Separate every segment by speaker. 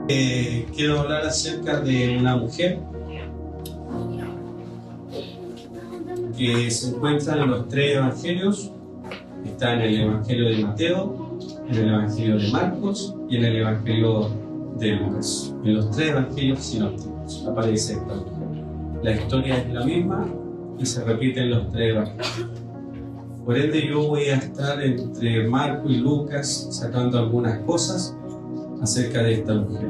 Speaker 1: Quiero hablar acerca de una mujer que se encuentra en los tres evangelios. Está en el evangelio de Mateo, en el evangelio de Marcos y en el evangelio de Lucas. En los tres evangelios sinópticos aparece esta mujer. La historia es la misma y se repite en los tres evangelios. Por ende, yo voy a estar entre Marcos y Lucas sacando algunas cosas acerca de esta mujer.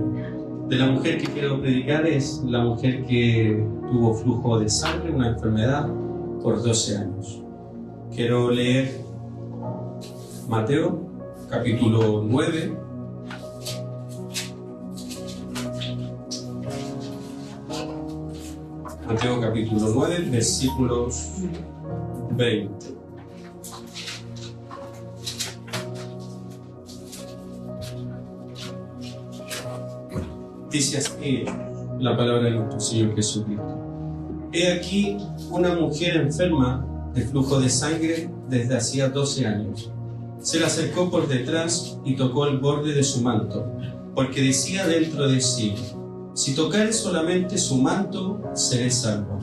Speaker 1: De la mujer que quiero predicar es la mujer que tuvo flujo de sangre, una enfermedad, por 12 años. Quiero leer Mateo, capítulo 9. Mateo, capítulo 9, versículos 20. Dice así la palabra de nuestro Señor Jesucristo. He aquí una mujer enferma de flujo de sangre desde hacía 12 años. Se le acercó por detrás y tocó el borde de su manto, porque decía dentro de sí: si tocare solamente su manto, seré salvo.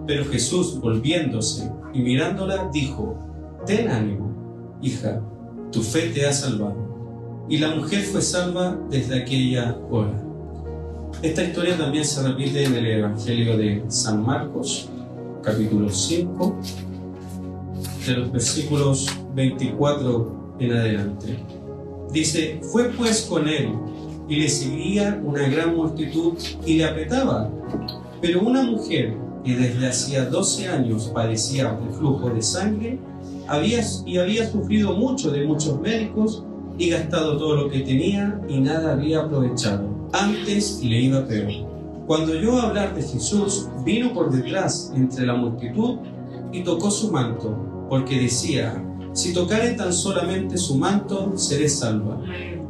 Speaker 1: Pero Jesús, volviéndose y mirándola, dijo: ten ánimo, hija, tu fe te ha salvado. Y la mujer fue salva desde aquella hora. Esta historia también se repite en el Evangelio de San Marcos, capítulo 5, de los versículos 24 en adelante. Dice: fue pues con él, y le seguía una gran multitud y le apretaba. Pero una mujer que desde hacía 12 años padecía de flujo de sangre, había sufrido mucho de muchos médicos y gastado todo lo que tenía y nada había aprovechado. Antes le iba peor. Cuando oyó hablar de Jesús, vino por detrás entre la multitud y tocó su manto, porque decía: si tocare tan solamente su manto, seré salva.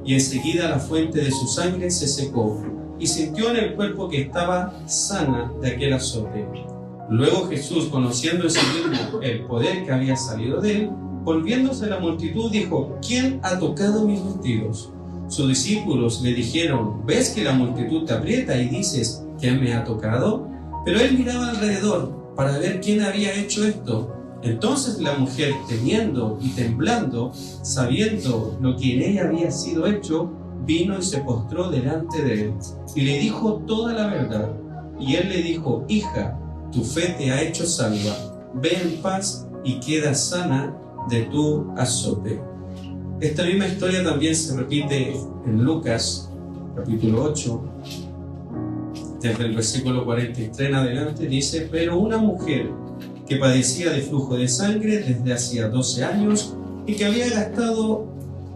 Speaker 1: Y enseguida la fuente de su sangre se secó, y sintió en el cuerpo que estaba sana de aquel azote. Luego Jesús, conociendo en sí mismo el poder que había salido de él, volviéndose a la multitud, dijo: ¿quién ha tocado mis vestidos? Sus discípulos le dijeron: ¿ves que la multitud te aprieta y dices: ¿quién me ha tocado? Pero él miraba alrededor para ver quién había hecho esto. Entonces la mujer, temiendo y temblando, sabiendo lo que en ella había sido hecho, vino y se postró delante de él y le dijo toda la verdad. Y él le dijo: hija, tu fe te ha hecho salva, ve en paz y queda sana de tu azote. Esta misma historia también se repite en Lucas, capítulo 8, desde el versículo 43 en adelante. Dice: pero una mujer que padecía de flujo de sangre desde hacía 12 años y que había gastado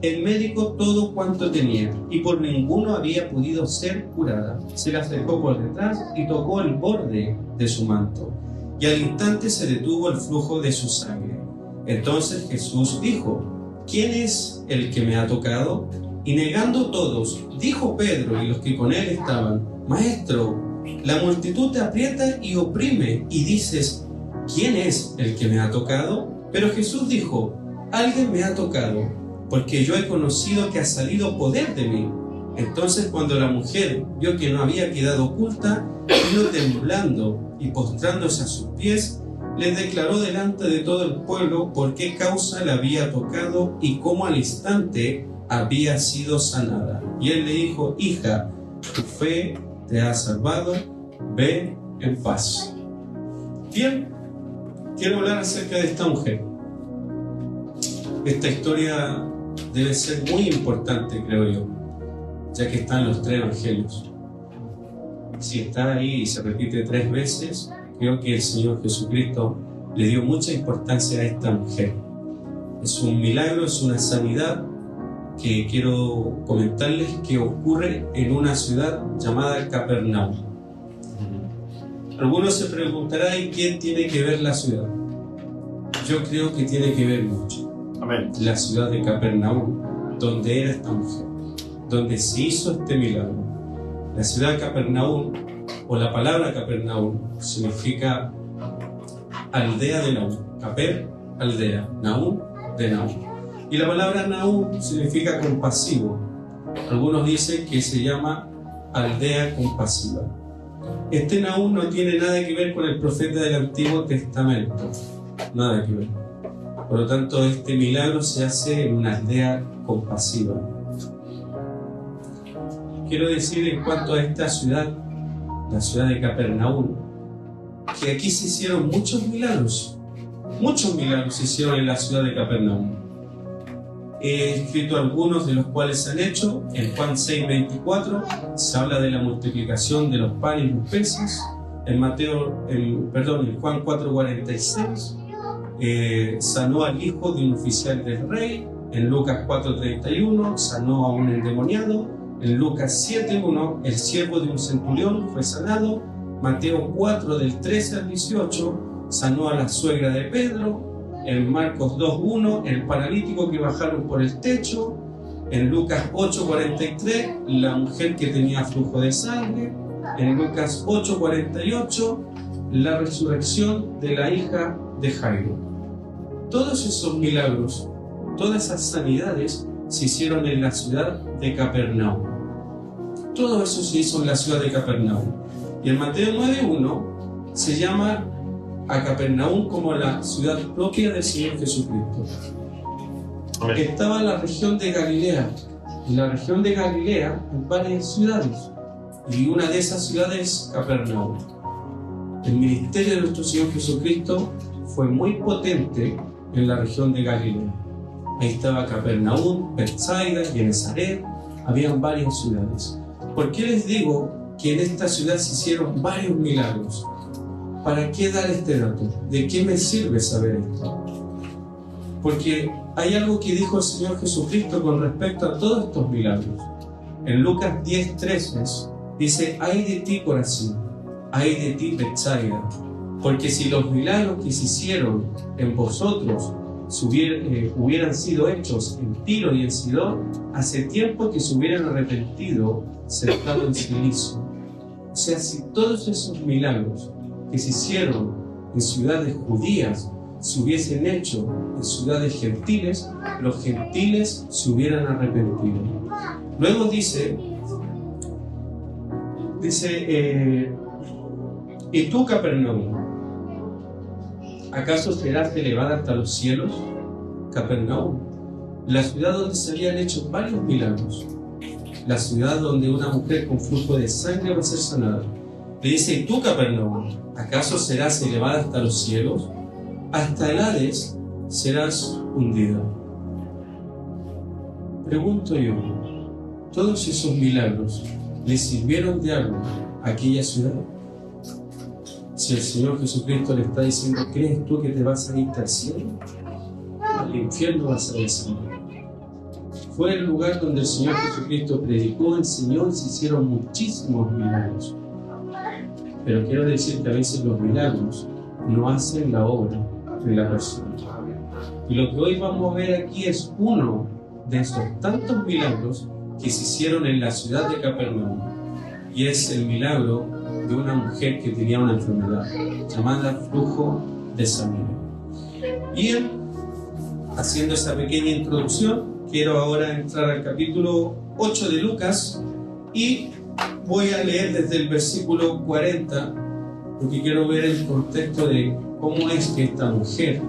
Speaker 1: en médico todo cuanto tenía y por ninguno había podido ser curada, se le acercó por detrás y tocó el borde de su manto, y al instante se detuvo el flujo de su sangre. Entonces Jesús dijo: ¿quién es el que me ha tocado? Y negando todos, dijo Pedro y los que con él estaban: Maestro, la multitud te aprieta y oprime, y dices: ¿quién es el que me ha tocado? Pero Jesús dijo: alguien me ha tocado, porque yo he conocido que ha salido poder de mí. Entonces, cuando la mujer vio que no había quedado oculta, vino temblando y postrándose a sus pies, les declaró delante de todo el pueblo por qué causa la había tocado y cómo al instante había sido sanada. Y él le dijo: hija, tu fe te ha salvado, ve en paz. Bien, quiero hablar acerca de esta mujer. Esta historia debe ser muy importante, creo yo, ya que está en los tres evangelios. Si está ahí y se repite 3 veces, creo que el Señor Jesucristo le dio mucha importancia a esta mujer. Es un milagro, es una sanidad que quiero comentarles que ocurre en una ciudad llamada Capernaum. Algunos se preguntarán: ¿y quién tiene que ver la ciudad? Yo creo que tiene que ver mucho. Amén. La ciudad de Capernaum, donde era esta mujer, donde se hizo este milagro. La ciudad de Capernaum, o la palabra Capernaum, significa aldea de Naúm. Caper, aldea. Naúm, de Naúm. Y la palabra Naúm significa compasivo. Algunos dicen que se llama aldea compasiva. Este Nahum no tiene nada que ver con el profeta del Antiguo Testamento, nada que ver. Por lo tanto, este milagro se hace en una aldea compasiva. Quiero decir en cuanto a esta ciudad, la ciudad de Capernaum, que aquí se hicieron muchos milagros se hicieron en la ciudad de Capernaum. He escrito algunos de los cuales se han hecho. En Juan 6:24 se habla de la multiplicación de los panes y los peces. En Juan 4:46 sanó al hijo de un oficial del rey. En Lucas 4:31 sanó a un endemoniado. En Lucas 7:1 el siervo de un centurión fue sanado. Mateo 4 del 13 al 18 sanó a la suegra de Pedro. En Marcos 2:1 el paralítico que bajaron por el techo. En Lucas 8:43 la mujer que tenía flujo de sangre. En Lucas 8:48 la resurrección de la hija de Jairo. Todos esos milagros, todas esas sanidades se hicieron en la ciudad de Capernaum. Todo eso se hizo en la ciudad de Capernaum. Y en Mateo 9:1 se llama a Capernaum como la ciudad propia del Señor Jesucristo. Amén. Estaba en la región de Galilea. En la región de Galilea hay varias ciudades, y una de esas ciudades es Capernaum. El ministerio de nuestro Señor Jesucristo fue muy potente en la región de Galilea. Ahí estaba Capernaum, Betsaida, Genezaret, habían varias ciudades. ¿Por qué les digo que en esta ciudad se hicieron varios milagros? ¿Para qué dar este dato? ¿De qué me sirve saber esto? Porque hay algo que dijo el Señor Jesucristo con respecto a todos estos milagros. En Lucas 10:13 dice: ay de ti, Corazín, ay de ti, Betsaida, porque si los milagros que se hicieron en vosotros hubieran sido hechos en Tiro y en Sidón, hace tiempo que se hubieran arrepentido sentado en silicio. O sea, si todos esos milagros que se hicieron en ciudades judías se hubiesen hecho en ciudades gentiles, los gentiles se hubieran arrepentido. Luego dice, ¿y tú, Capernaum, acaso serás elevada hasta los cielos? Capernaum, la ciudad donde se habían hecho varios milagros, la ciudad donde una mujer con flujo de sangre va a ser sanada. Le dice: ¿y tú, Capernaum, acaso serás elevada hasta los cielos? Hasta el Hades serás hundida. Pregunto yo, ¿todos esos milagros le sirvieron de algo a aquella ciudad? Si el Señor Jesucristo le está diciendo: ¿crees tú que te vas a ir al cielo? Al infierno vas a descender. Fue el lugar donde el Señor Jesucristo predicó, enseñó y se hicieron muchísimos milagros. Pero quiero decir que a veces los milagros no hacen la obra de la persona. Y lo que hoy vamos a ver aquí es uno de esos tantos milagros que se hicieron en la ciudad de Capernaum. Y es el milagro de una mujer que tenía una enfermedad llamada flujo de sangre. Y haciendo esa pequeña introducción, quiero ahora entrar al capítulo 8 de Lucas y voy a leer desde el versículo 40, porque quiero ver el contexto de cómo es que esta mujer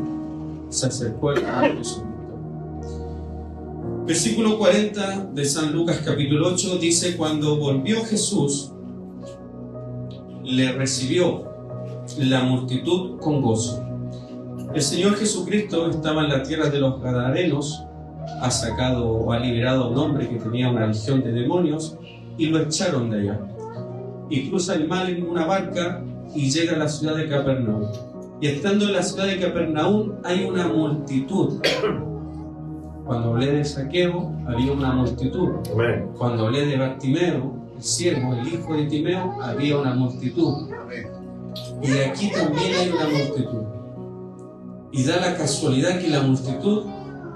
Speaker 1: se acercó al Señor Jesucristo. Versículo 40 de San Lucas capítulo 8 dice: cuando volvió Jesús, le recibió la multitud con gozo. El Señor Jesucristo estaba en la tierra de los Gadarenos, ha sacado o ha liberado a un hombre que tenía una legión de demonios y lo echaron de allá. Y cruza el mar en una barca y llega a la ciudad de Capernaum. Y estando en la ciudad de Capernaum hay una multitud. Cuando hablé de Saqueo, había una multitud. Amén. Cuando hablé de Bartimeo, el siervo, el hijo de Timeo, había una multitud. Y aquí también hay una multitud. Y da la casualidad que la multitud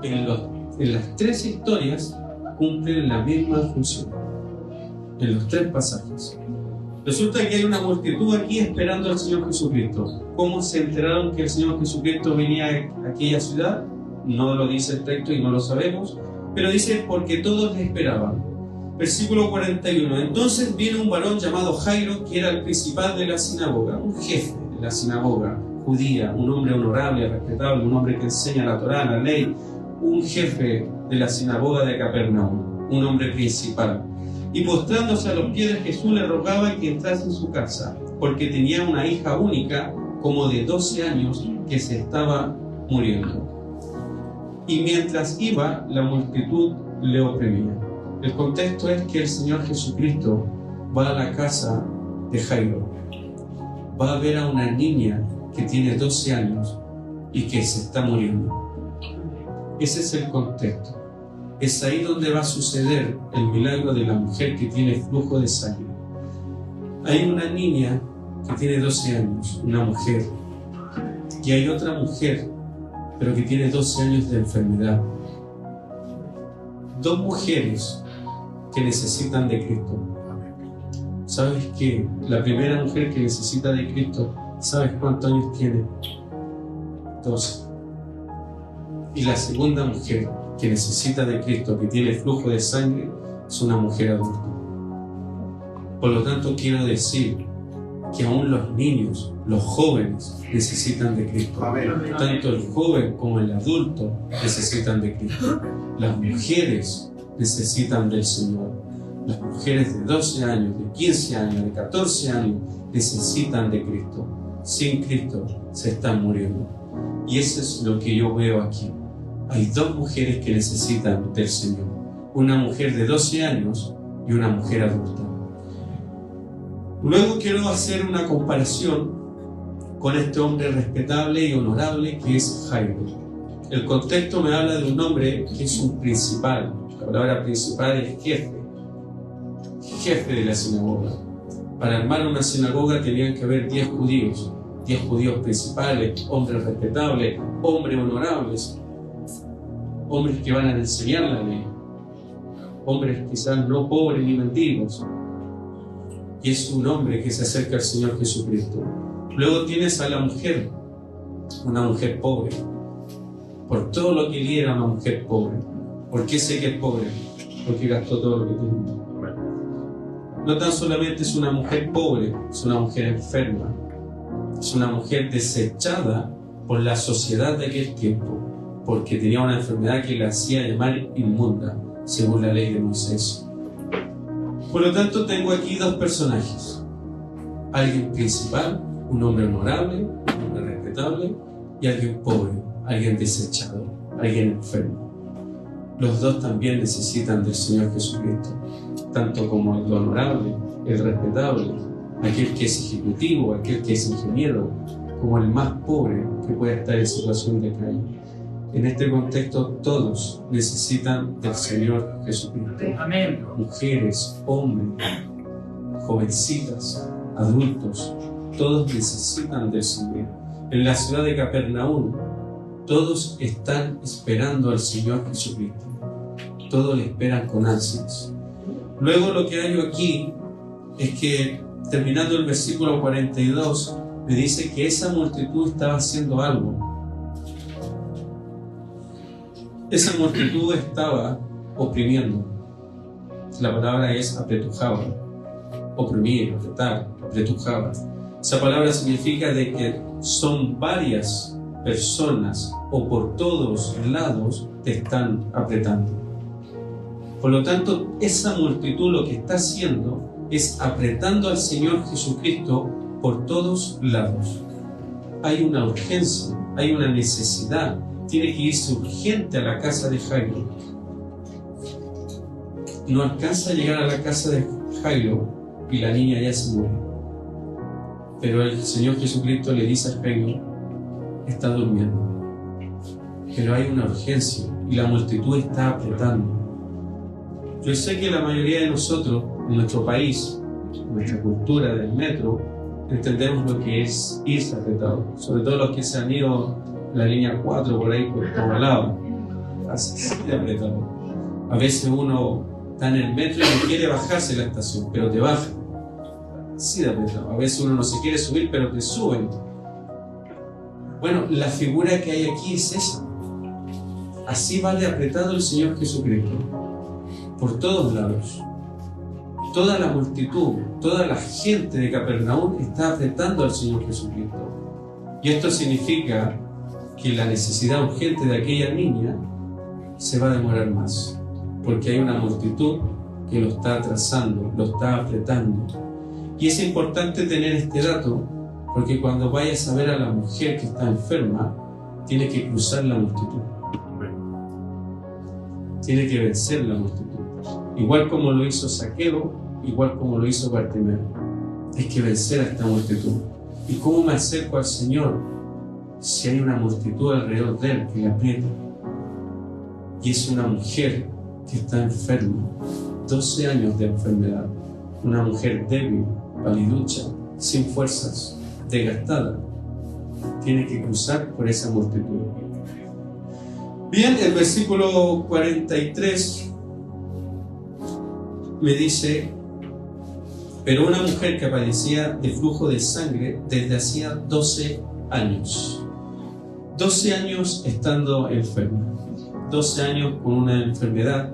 Speaker 1: en las tres historias cumplen la misma función, en los tres pasajes. Resulta que hay una multitud aquí esperando al Señor Jesucristo. ¿Cómo se enteraron que el Señor Jesucristo venía a aquella ciudad? No lo dice el texto y no lo sabemos, pero dice: porque todos le esperaban. Versículo 41. Entonces vino un varón llamado Jairo, que era el principal de la sinagoga, un jefe de la sinagoga judía, un hombre honorable, respetable, un hombre que enseña la Torá, la ley, un jefe de la sinagoga de Capernaum, un hombre principal. Y postrándose a los pies de Jesús le rogaba que entrase en su casa, porque tenía una hija única, como de 12 años, que se estaba muriendo. Y mientras iba, la multitud le oprimía. El contexto es que el Señor Jesucristo va a la casa de Jairo, va a ver a una niña que tiene 12 años y que se está muriendo. Ese es el contexto. Es ahí donde va a suceder el milagro de la mujer que tiene flujo de sangre. Hay una niña que tiene 12 años, una mujer, y hay otra mujer, pero que tiene 12 años de enfermedad. Dos mujeres que necesitan de Cristo. ¿Sabes qué? La primera mujer que necesita de Cristo, ¿sabes cuántos años tiene? 12. Y la segunda mujer que necesita de Cristo, que tiene flujo de sangre, es una mujer adulta. Por lo tanto, quiero decir que aún los niños, los jóvenes, necesitan de Cristo. Tanto el joven como el adulto necesitan de Cristo. Las mujeres necesitan del Señor. Las mujeres de 12 años, de 15 años, de 14 años, necesitan de Cristo. Sin Cristo se están muriendo. Y eso es lo que yo veo aquí. Hay dos mujeres que necesitan del Señor. Una mujer de 12 años y una mujer adulta. Luego quiero hacer una comparación con este hombre respetable y honorable que es Jairo. El contexto me habla de un hombre que es un principal. La palabra principal es jefe de la sinagoga. Para armar una sinagoga tenían que haber 10 judíos principales, hombres respetables, hombres honorables, hombres que van a enseñar la ley, hombres quizás no pobres ni mendigos. Y es un hombre que se acerca al Señor Jesucristo. Luego tienes a la mujer, una mujer pobre. Por todo lo que era una mujer pobre. ¿Por qué sé que es pobre? Porque gastó todo lo que tenía. No tan solamente es una mujer pobre, es una mujer enferma. Es una mujer desechada por la sociedad de aquel tiempo, porque tenía una enfermedad que la hacía llamar inmunda, según la ley de Moisés. Por lo tanto, tengo aquí dos personajes. Alguien principal, un hombre honorable, un hombre respetable, y alguien pobre, alguien desechado, alguien enfermo. Los dos también necesitan del Señor Jesucristo, tanto como el honorable, el respetable, aquel que es ejecutivo, aquel que es ingeniero, como el más pobre que puede estar en situación de calle. En este contexto, todos necesitan del Señor Jesucristo.
Speaker 2: Amén.
Speaker 1: Mujeres, hombres, jovencitas, adultos, todos necesitan del Señor. En la ciudad de Capernaum, todos están esperando al Señor Jesucristo. Todos le esperan con ansias. Luego lo que hallo aquí es que, terminando el versículo 42, me dice que esa multitud estaba haciendo algo. Esa multitud estaba oprimiendo. La palabra es apretujaba. Oprimir, apretar, apretujaba. Esa palabra significa de que son varias personas o por todos lados te están apretando. Por lo tanto, esa multitud lo que está haciendo es apretando al Señor Jesucristo por todos lados. Hay una urgencia, hay una necesidad. Tiene que irse urgente a la casa de Jairo. No alcanza a llegar a la casa de Jairo y la niña ya se muere. Pero el Señor Jesucristo le dice a Jairo, está durmiendo. Pero hay una urgencia y la multitud está apretando. Yo sé que la mayoría de nosotros, en nuestro país, en nuestra cultura del metro, entendemos lo que es irse apretado. Sobre todo los que se han ido la línea 4 por ahí por todo lado. Así de apretado. A veces uno está en el metro y no quiere bajarse de la estación, pero te bajan. Así de apretado. A veces uno no se quiere subir, pero te suben. Bueno, la figura que hay aquí es esa. Así va de apretado el Señor Jesucristo. Por todos lados. toda la multitud, toda la gente de Capernaum está apretando al Señor Jesucristo. Y esto significa que la necesidad urgente de aquella niña se va a demorar más, porque hay una multitud que lo está atrasando, lo está apretando. Y es importante tener este dato, porque cuando vayas a ver a la mujer que está enferma, tiene que cruzar la multitud. Tiene que vencer la multitud. Igual como lo hizo Zaqueo, igual como lo hizo Bartimeo. Hay que vencer a esta multitud. ¿Y cómo me acerco al Señor si hay una multitud alrededor de Él que le aprieta? Y es una mujer que está enferma, 12 años de enfermedad, una mujer débil, paliducha, sin fuerzas, desgastada. Tiene que cruzar por esa multitud. Bien, el versículo 43 me dice: pero una mujer que padecía de flujo de sangre desde hacía 12 años. 12 años estando enferma. 12 años con una enfermedad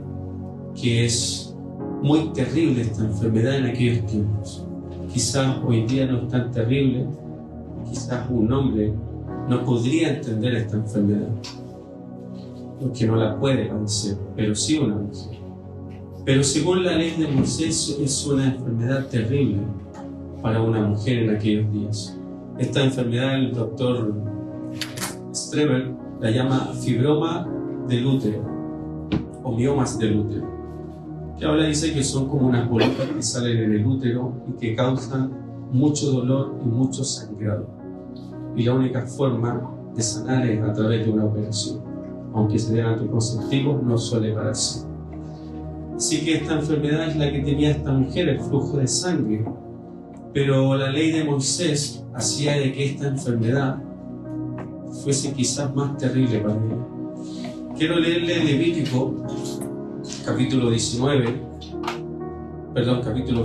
Speaker 1: que es muy terrible, esta enfermedad en aquellos tiempos. Quizás hoy día no es tan terrible, quizás un hombre no podría entender esta enfermedad, porque no la puede padecer, pero sí una mujer. Pero según la ley de Moisés es una enfermedad terrible para una mujer en aquellos días. Esta enfermedad el doctor Streber la llama fibroma del útero o miomas del útero, que ahora dice que son como unas bolitas que salen en el útero y que causan mucho dolor y mucho sangrado. Y la única forma de sanar es a través de una operación. Aunque se den anticonceptivos, no suele pararse. Así que esta enfermedad es la que tenía esta mujer, el flujo de sangre. Pero la ley de Moisés hacía de que esta enfermedad fuese quizás más terrible para ella. Quiero leerle Levítico, capítulo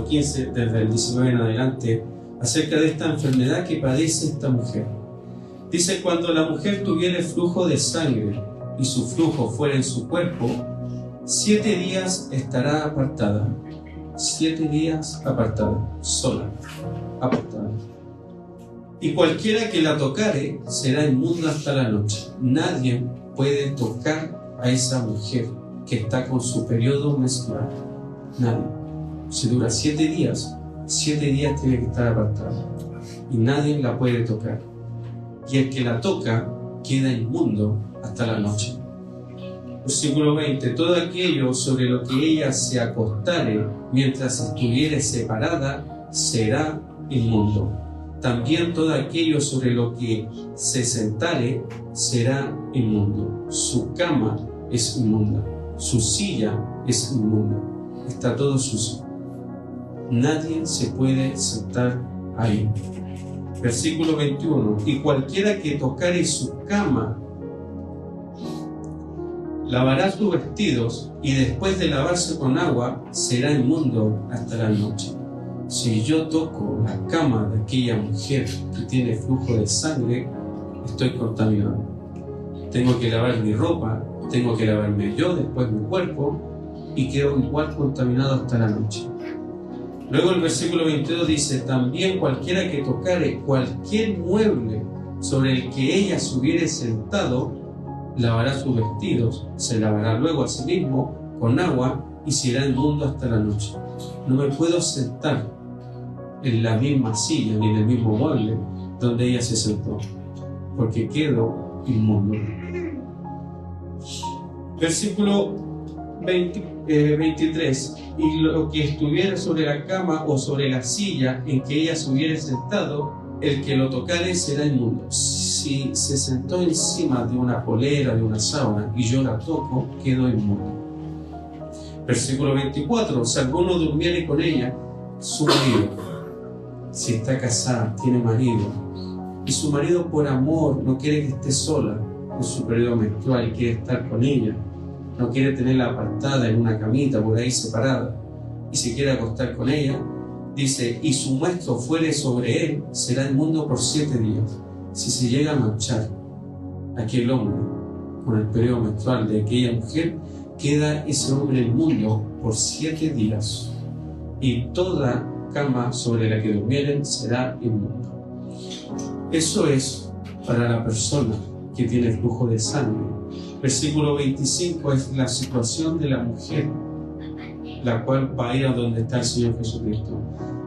Speaker 1: 15, desde el 19 en adelante, acerca de esta enfermedad que padece esta mujer. Dice: cuando la mujer tuviere flujo de sangre y su flujo fuera en su cuerpo, 7 días estará apartada. 7 días apartada, sola, apartada. Y cualquiera que la tocare será inmunda hasta la noche. Nadie puede tocar a esa mujer que está con su periodo menstrual. Nadie. Si dura 7 días, 7 días tiene que estar apartada. Y nadie la puede tocar. Y el que la toca queda inmundo hasta la noche. Versículo 20: todo aquello sobre lo que ella se acostare mientras estuviere separada será inmundo. También todo aquello sobre lo que se sentare será inmundo. Su cama es inmunda, su silla es inmunda, está todo sucio. Nadie se puede sentar ahí. Versículo 21: y cualquiera que tocare su cama lavará sus vestidos, y después de lavarse con agua será inmundo hasta la noche. Si yo toco la cama de aquella mujer que tiene flujo de sangre, estoy contaminado. Tengo que lavar mi ropa, tengo que lavarme yo, después mi cuerpo, y quedo igual contaminado hasta la noche. Luego el versículo 22 dice: también cualquiera que tocare cualquier mueble sobre el que ella se hubiere sentado, lavará sus vestidos, se lavará luego a sí mismo con agua y será inmundo hasta la noche. No me puedo sentar en la misma silla ni en el mismo mueble donde ella se sentó, porque quedo inmundo. Versículo 23: y lo que estuviera sobre la cama o sobre la silla en que ella se hubiera sentado, el que lo tocare será inmundo. Si se sentó encima de una polera, de una sábana, y yo la toco, quedo inmundo. Versículo 24: si alguno durmiere con ella, su marido, si está casada, tiene marido, y su marido por amor no quiere que esté sola en su periodo menstrual y quiere estar con ella, no quiere tenerla apartada en una camita por ahí separada, y se quiere acostar con ella, dice: y su muestro fuere sobre él, será inmundo por 7 días. Si se llega a manchar aquel hombre con el periodo menstrual de aquella mujer, queda ese hombre inmundo por 7 días. y toda cama sobre la que durmieren será inmunda. Eso es para la persona que tiene flujo de sangre. Versículo 25 es la situación de la mujer, la cual va a ir a donde está el Señor Jesucristo.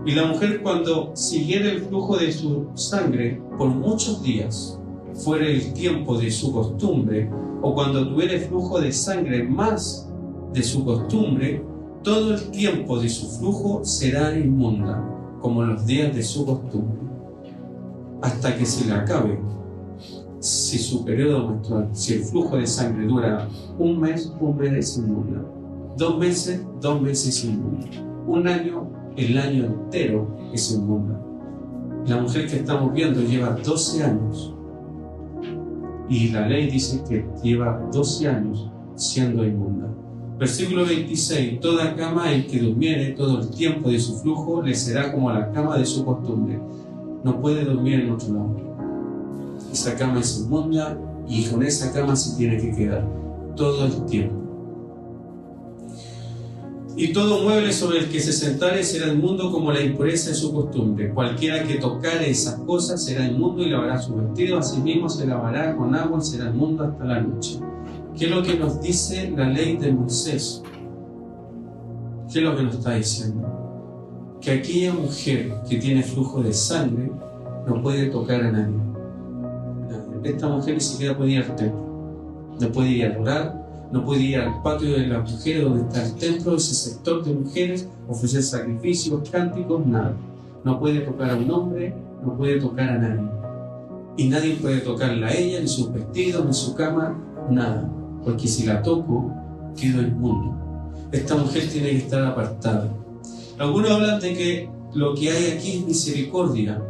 Speaker 1: Y la mujer, cuando siguiera el flujo de su sangre por muchos días, fuera el tiempo de su costumbre, o cuando tuviera flujo de sangre más de su costumbre, todo el tiempo de su flujo será inmunda, como los días de su costumbre, hasta que se le acabe. Si su periodo menstrual, si el flujo de sangre dura un mes es inmunda. 2 meses inmunda. Un año, el año entero es inmunda. La mujer que estamos viendo lleva 12 años. Y la ley dice que lleva 12 años siendo inmunda. Versículo 26. Toda cama en que durmiere todo el tiempo de su flujo le será como la cama de su costumbre. No puede dormir en otro lado. Esa cama es inmunda y con esa cama se tiene que quedar todo el tiempo. Y todo mueble sobre el que se sentare será inmundo como la impureza de su costumbre. Cualquiera que tocare esas cosas será inmundo y lavará su vestido. Asimismo se lavará con agua y será inmundo hasta la noche. ¿Qué es lo que nos dice la ley de Moisés? ¿Qué es lo que nos está diciendo? Que aquella mujer que tiene flujo de sangre no puede tocar a nadie. Esta mujer ni siquiera puede ir al templo. No puede ir a adorar. No puede ir al patio de las mujeres donde está el templo, ese sector de mujeres, ofrecer sacrificios, cánticos, nada. No puede tocar a un hombre, no puede tocar a nadie. Y nadie puede tocarla a ella, ni sus vestidos, ni su cama, nada. Porque si la toco, quedo inmundo. Esta mujer tiene que estar apartada. Algunos hablan de que lo que hay aquí es misericordia,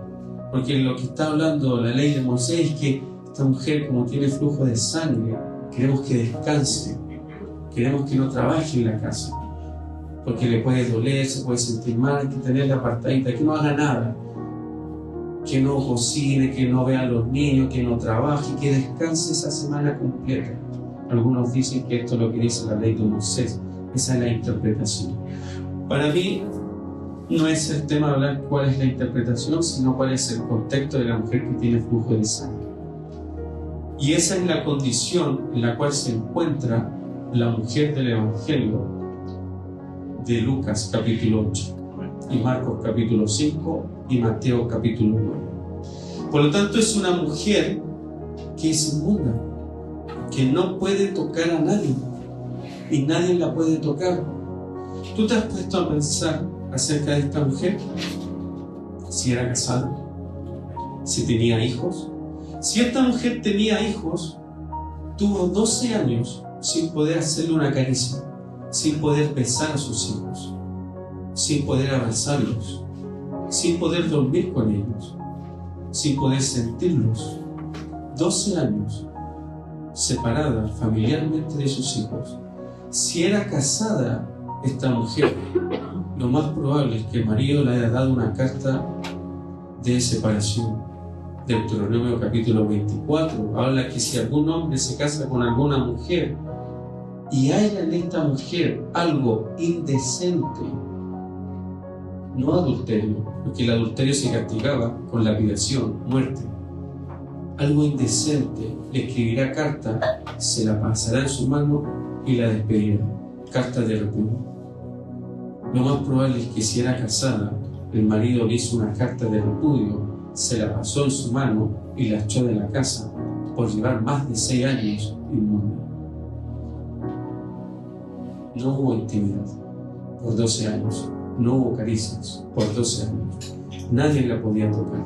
Speaker 1: porque lo que está hablando la ley de Moisés es que esta mujer, como tiene flujo de sangre, queremos que descanse, queremos que no trabaje en la casa, porque le puede doler, se puede sentir mal, hay que tenerla apartadita, que no haga nada, que no cocine, que no vea a los niños, que no trabaje, que descanse esa semana completa. Algunos dicen que esto es lo que dice la ley de Moisés, esa es la interpretación. Para mí, no es el tema de hablar cuál es la interpretación, sino cuál es el contexto de la mujer que tiene flujo de sangre. Y esa es la condición en la cual se encuentra la mujer del Evangelio de Lucas capítulo 8, y Marcos capítulo 5 y Mateo capítulo 9. Por lo tanto, es una mujer que es inmunda, que no puede tocar a nadie y nadie la puede tocar. ¿Tú te has puesto a pensar acerca de esta mujer? Si era casada, si tenía hijos. Si esta mujer tenía hijos, tuvo 12 años sin poder hacerle una caricia, sin poder besar a sus hijos, sin poder abrazarlos, sin poder dormir con ellos, sin poder sentirlos. 12 años separada familiarmente de sus hijos. Si era casada esta mujer, lo más probable es que el marido le haya dado una carta de separación. Deuteronomio capítulo 24 habla que si algún hombre se casa con alguna mujer y haya en esta mujer algo indecente, no adulterio, porque el adulterio se castigaba con lapidación, muerte, algo indecente, le escribirá carta, se la pasará en su mano y la despedirá, carta de repudio. Lo más probable es que si era casada, el marido le hizo una carta de repudio, se la pasó en su mano y la echó de la casa por llevar más de 6 años inmunda. No hubo intimidad por 12 años, no hubo caricias por 12 años, nadie la podía tocar.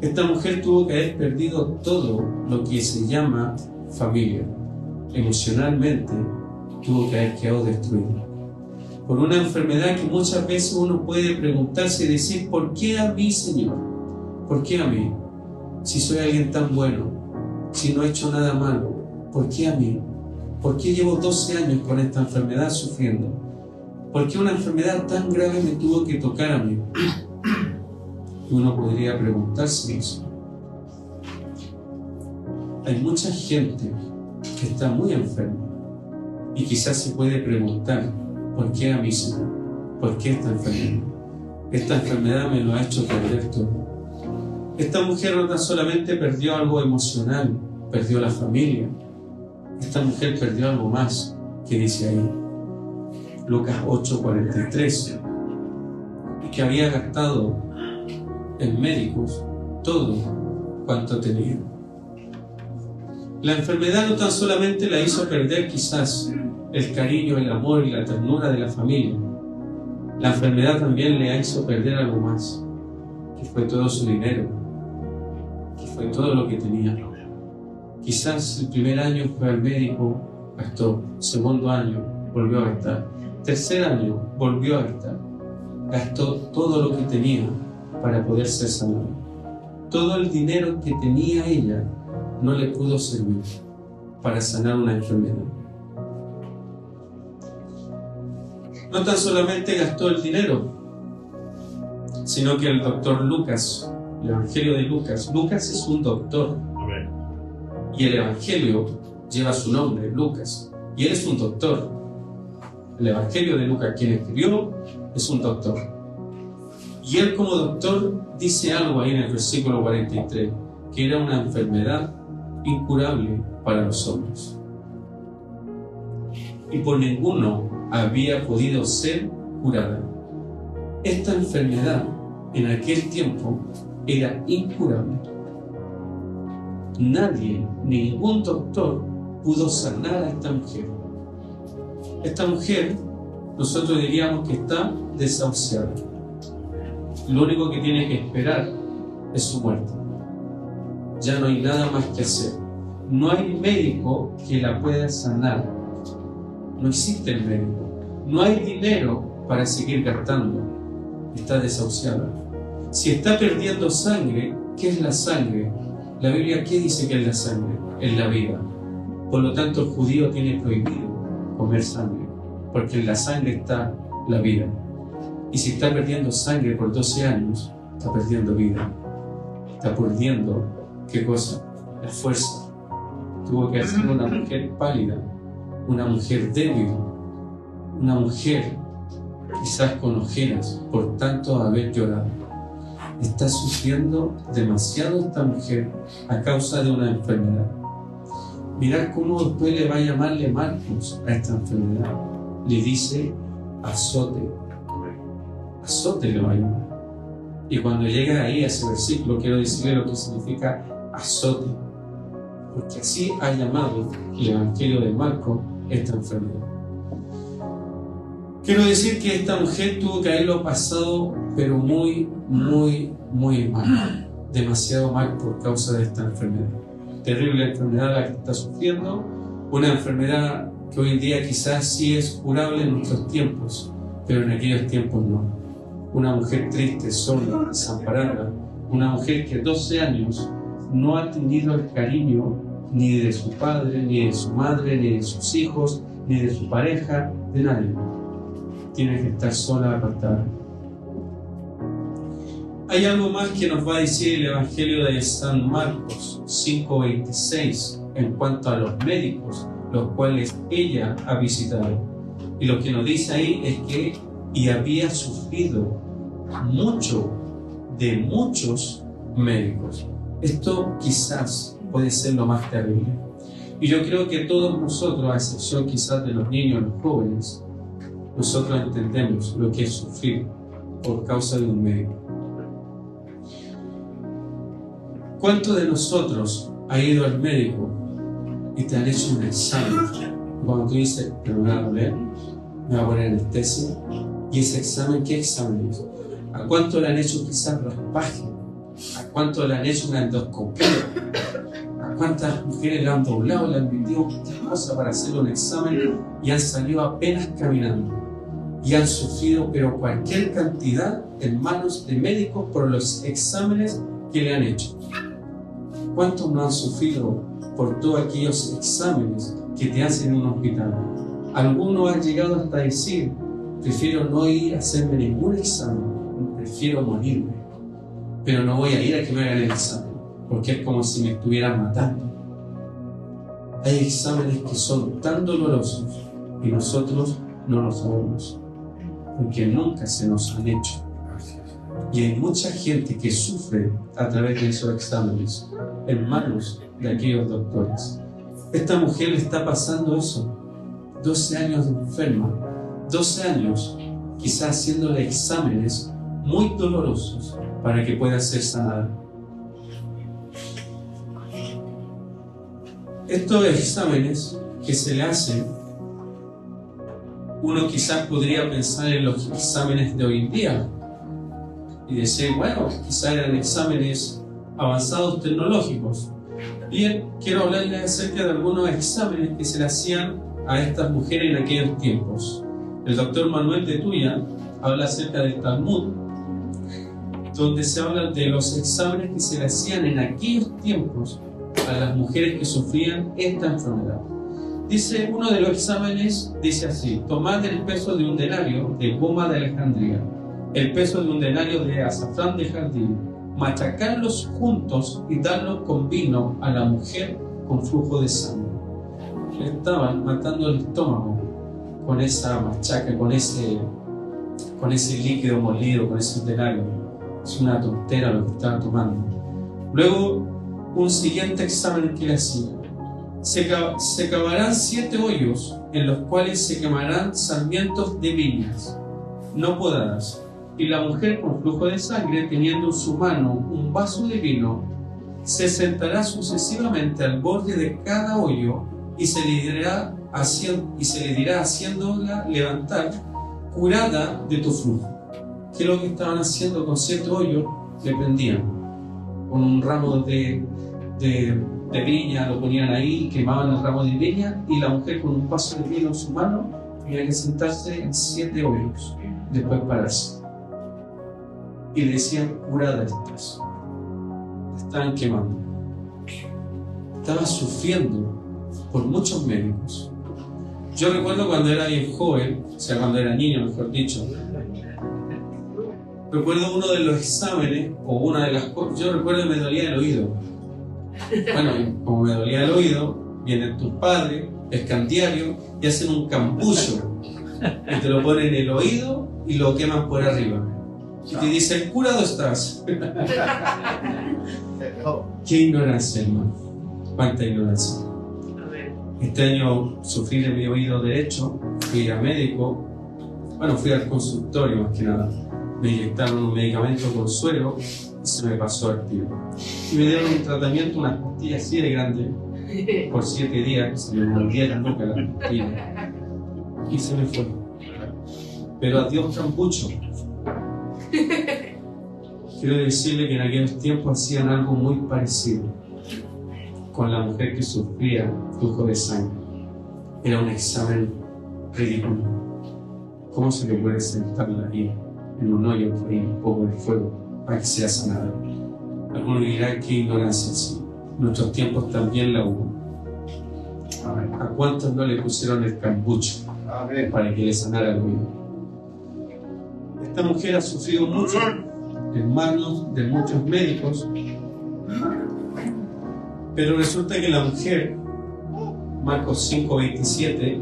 Speaker 1: Esta mujer tuvo que haber perdido todo lo que se llama familia. Emocionalmente tuvo que haber quedado destruida por una enfermedad que muchas veces uno puede preguntarse y decir: ¿por qué a mí, Señor? ¿Por qué a mí? Si soy alguien tan bueno, si no he hecho nada malo, ¿por qué a mí? ¿Por qué llevo 12 años con esta enfermedad sufriendo? ¿Por qué una enfermedad tan grave me tuvo que tocar a mí? Y uno podría preguntarse eso. Hay mucha gente que está muy enferma y quizás se puede preguntar: ¿por qué a mí, Señor? ¿Por qué esta enfermedad? Esta enfermedad me lo ha hecho perder todo. Esta mujer no tan solamente perdió algo emocional, perdió la familia. Esta mujer perdió algo más, que dice ahí, Lucas 8:43, que había gastado en médicos todo cuanto tenía. La enfermedad no tan solamente la hizo perder quizás el cariño, el amor y la ternura de la familia. La enfermedad también le hizo perder algo más, que fue todo su dinero, que fue todo lo que tenía. Quizás el primer año fue al médico, gastó. Segundo año volvió a gastar. Tercer año volvió a gastar. Gastó todo lo que tenía para poder ser sanado. Todo el dinero que tenía ella no le pudo servir para sanar una enfermedad. No tan solamente gastó el dinero, sino que el doctor Lucas, el Evangelio de Lucas, Lucas es un doctor, y el Evangelio lleva su nombre, Lucas, y él es un doctor. El Evangelio de Lucas, quien escribió, es un doctor. Y él como doctor dice algo ahí en el versículo 43, que era una enfermedad incurable para los hombres. Y por ninguno había podido ser curada. Esta enfermedad en aquel tiempo era incurable. Nadie, ningún doctor pudo sanar a esta mujer. Esta mujer, nosotros diríamos que está desahuciada. Lo único que tiene que esperar es su muerte. Ya no hay nada más que hacer. No hay médico que la pueda sanar. No existe el médico. No hay dinero para seguir gastando. Está desahuciada. Si está perdiendo sangre, ¿qué es la sangre? La Biblia, ¿qué dice que es la sangre? Es la vida. Por lo tanto, el judío tiene prohibido comer sangre, porque en la sangre está la vida. Y si está perdiendo sangre por 12 años, está perdiendo vida. Está perdiendo, ¿qué cosa? La fuerza. Tuvo que ser una mujer pálida, una mujer débil, una mujer quizás con ojeras por tanto haber llorado. Está sufriendo demasiado esta mujer a causa de una enfermedad. Mirad cómo después le va a llamarle Marcos a esta enfermedad. Le dice azote. Azote le va a llamar. Y cuando llega ahí a ese versículo, quiero decirle lo que significa azote. Porque así ha llamado el Evangelio de Marcos esta enfermedad. Quiero decir que esta mujer tuvo que haberlo pasado, pero muy mal. Demasiado mal por causa de esta enfermedad. Terrible enfermedad la que está sufriendo. Una enfermedad que hoy en día quizás sí es curable en nuestros tiempos, pero en aquellos tiempos no. Una mujer triste, sola, desamparada. Una mujer que 12 años no ha tenido el cariño ni de su padre, ni de su madre, ni de sus hijos, ni de su pareja, de nadie. Tiene que estar sola, apartada. Hay algo más que nos va a decir el Evangelio de San Marcos 5:26 en cuanto a los médicos, los cuales ella ha visitado. Y lo que nos dice ahí es que había sufrido mucho de muchos médicos. Esto quizás puede ser lo más terrible. Y yo creo que todos nosotros, a excepción quizás de los niños, los jóvenes, nosotros entendemos lo que es sufrir por causa de un médico. ¿Cuántos de nosotros ha ido al médico y te han hecho un examen? Cuando tú dices, pero me va a doler, me va a poner anestesia, y ese examen, ¿qué examen es? ¿A cuánto le han hecho quizás raspaje? ¿A cuánto le han hecho una endoscopia? ¿A cuántas mujeres le han doblado, le han metido muchas cosas para hacer un examen y han salido apenas caminando? Y han sufrido, pero cualquier cantidad en manos de médicos por los exámenes que le han hecho. ¿Cuántos no han sufrido por todos aquellos exámenes que te hacen en un hospital? Algunos han llegado hasta decir, prefiero no ir a hacerme ningún examen, prefiero morirme, pero no voy a ir a que me hagan el examen, porque es como si me estuvieran matando. Hay exámenes que son tan dolorosos y nosotros no lo sabemos. porque nunca se nos han hecho. Y hay mucha gente que sufre a través de esos exámenes en manos de aquellos doctores. Esta mujer le está pasando eso. 12 años de enferma, 12 años quizás haciéndole exámenes muy dolorosos para que pueda ser sanada. Estos exámenes que se le hacen, uno quizás podría pensar en los exámenes de hoy en día y decir, bueno, quizás eran exámenes avanzados tecnológicos. Bien, quiero hablarles acerca de algunos exámenes que se le hacían a estas mujeres en aquellos tiempos. El doctor Manuel de Tuya habla acerca del Talmud, donde se habla de los exámenes que se le hacían en aquellos tiempos a las mujeres que sufrían esta enfermedad. Dice, uno de los exámenes dice así: tomad el peso de un denario de goma de Alejandría, el peso de un denario de azafrán de jardín, machacarlos juntos y darlos con vino a la mujer con flujo de sangre. Le estaban matando el estómago con esa machaca, con ese líquido molido, con ese denario. Es una tontera lo que estaban tomando. Luego, un siguiente examen que le hacían: se cavarán 7 hoyos en los cuales se quemarán sarmientos de viñas no podadas, y la mujer con flujo de sangre, teniendo en su mano un vaso de vino, se sentará sucesivamente al borde de cada hoyo y se le dirá haciéndola levantar, curada de tu flujo. ¿Qué es lo que estaban haciendo con 7 hoyos? Le prendían con un ramo de viña, lo ponían ahí, quemaban el ramo de viña, y la mujer con un vaso de vino en su mano tenía que sentarse en 7 hoyos, después pararse. Y le decían, curada estás. Te estaban quemando. Estaba sufriendo por muchos médicos. Yo recuerdo cuando era bien joven, o sea, cuando era niño, mejor dicho, recuerdo uno de los exámenes, o una de las cosas, yo recuerdo que me dolía el oído. Bueno, como me dolía el oído, vienen tus padres, escandiarios, y hacen un campullo, y te lo ponen en el oído y lo queman por arriba. Y te dicen, curado estás. Qué ignorancia, hermano. Cuánta ignorancia. Este año sufrí de mi oído derecho, fui a médico, bueno, fui al consultorio más que nada. Me inyectaron un medicamento con suero y se me pasó el tiro. Y me dieron un tratamiento, unas pastillas así de grandes, por 7 días, se me mordieron nunca las pastillas. Y se me fue. Pero adiós campucho. Quiero decirle que en aquellos tiempos hacían algo muy parecido con la mujer que sufría flujo de sangre. Era un examen ridículo. ¿Cómo se le puede sentarla ahí en un hoyo por ahí, un poco de fuego, para que sea sanada? Algunos dirán que ignorancia, sí. En nuestros tiempos también la hubo. ¿A cuántos no le pusieron el cambucho para que le sanara el oído? Esta mujer ha sufrido mucho en manos de muchos médicos, pero resulta que la mujer, Marcos 5:27,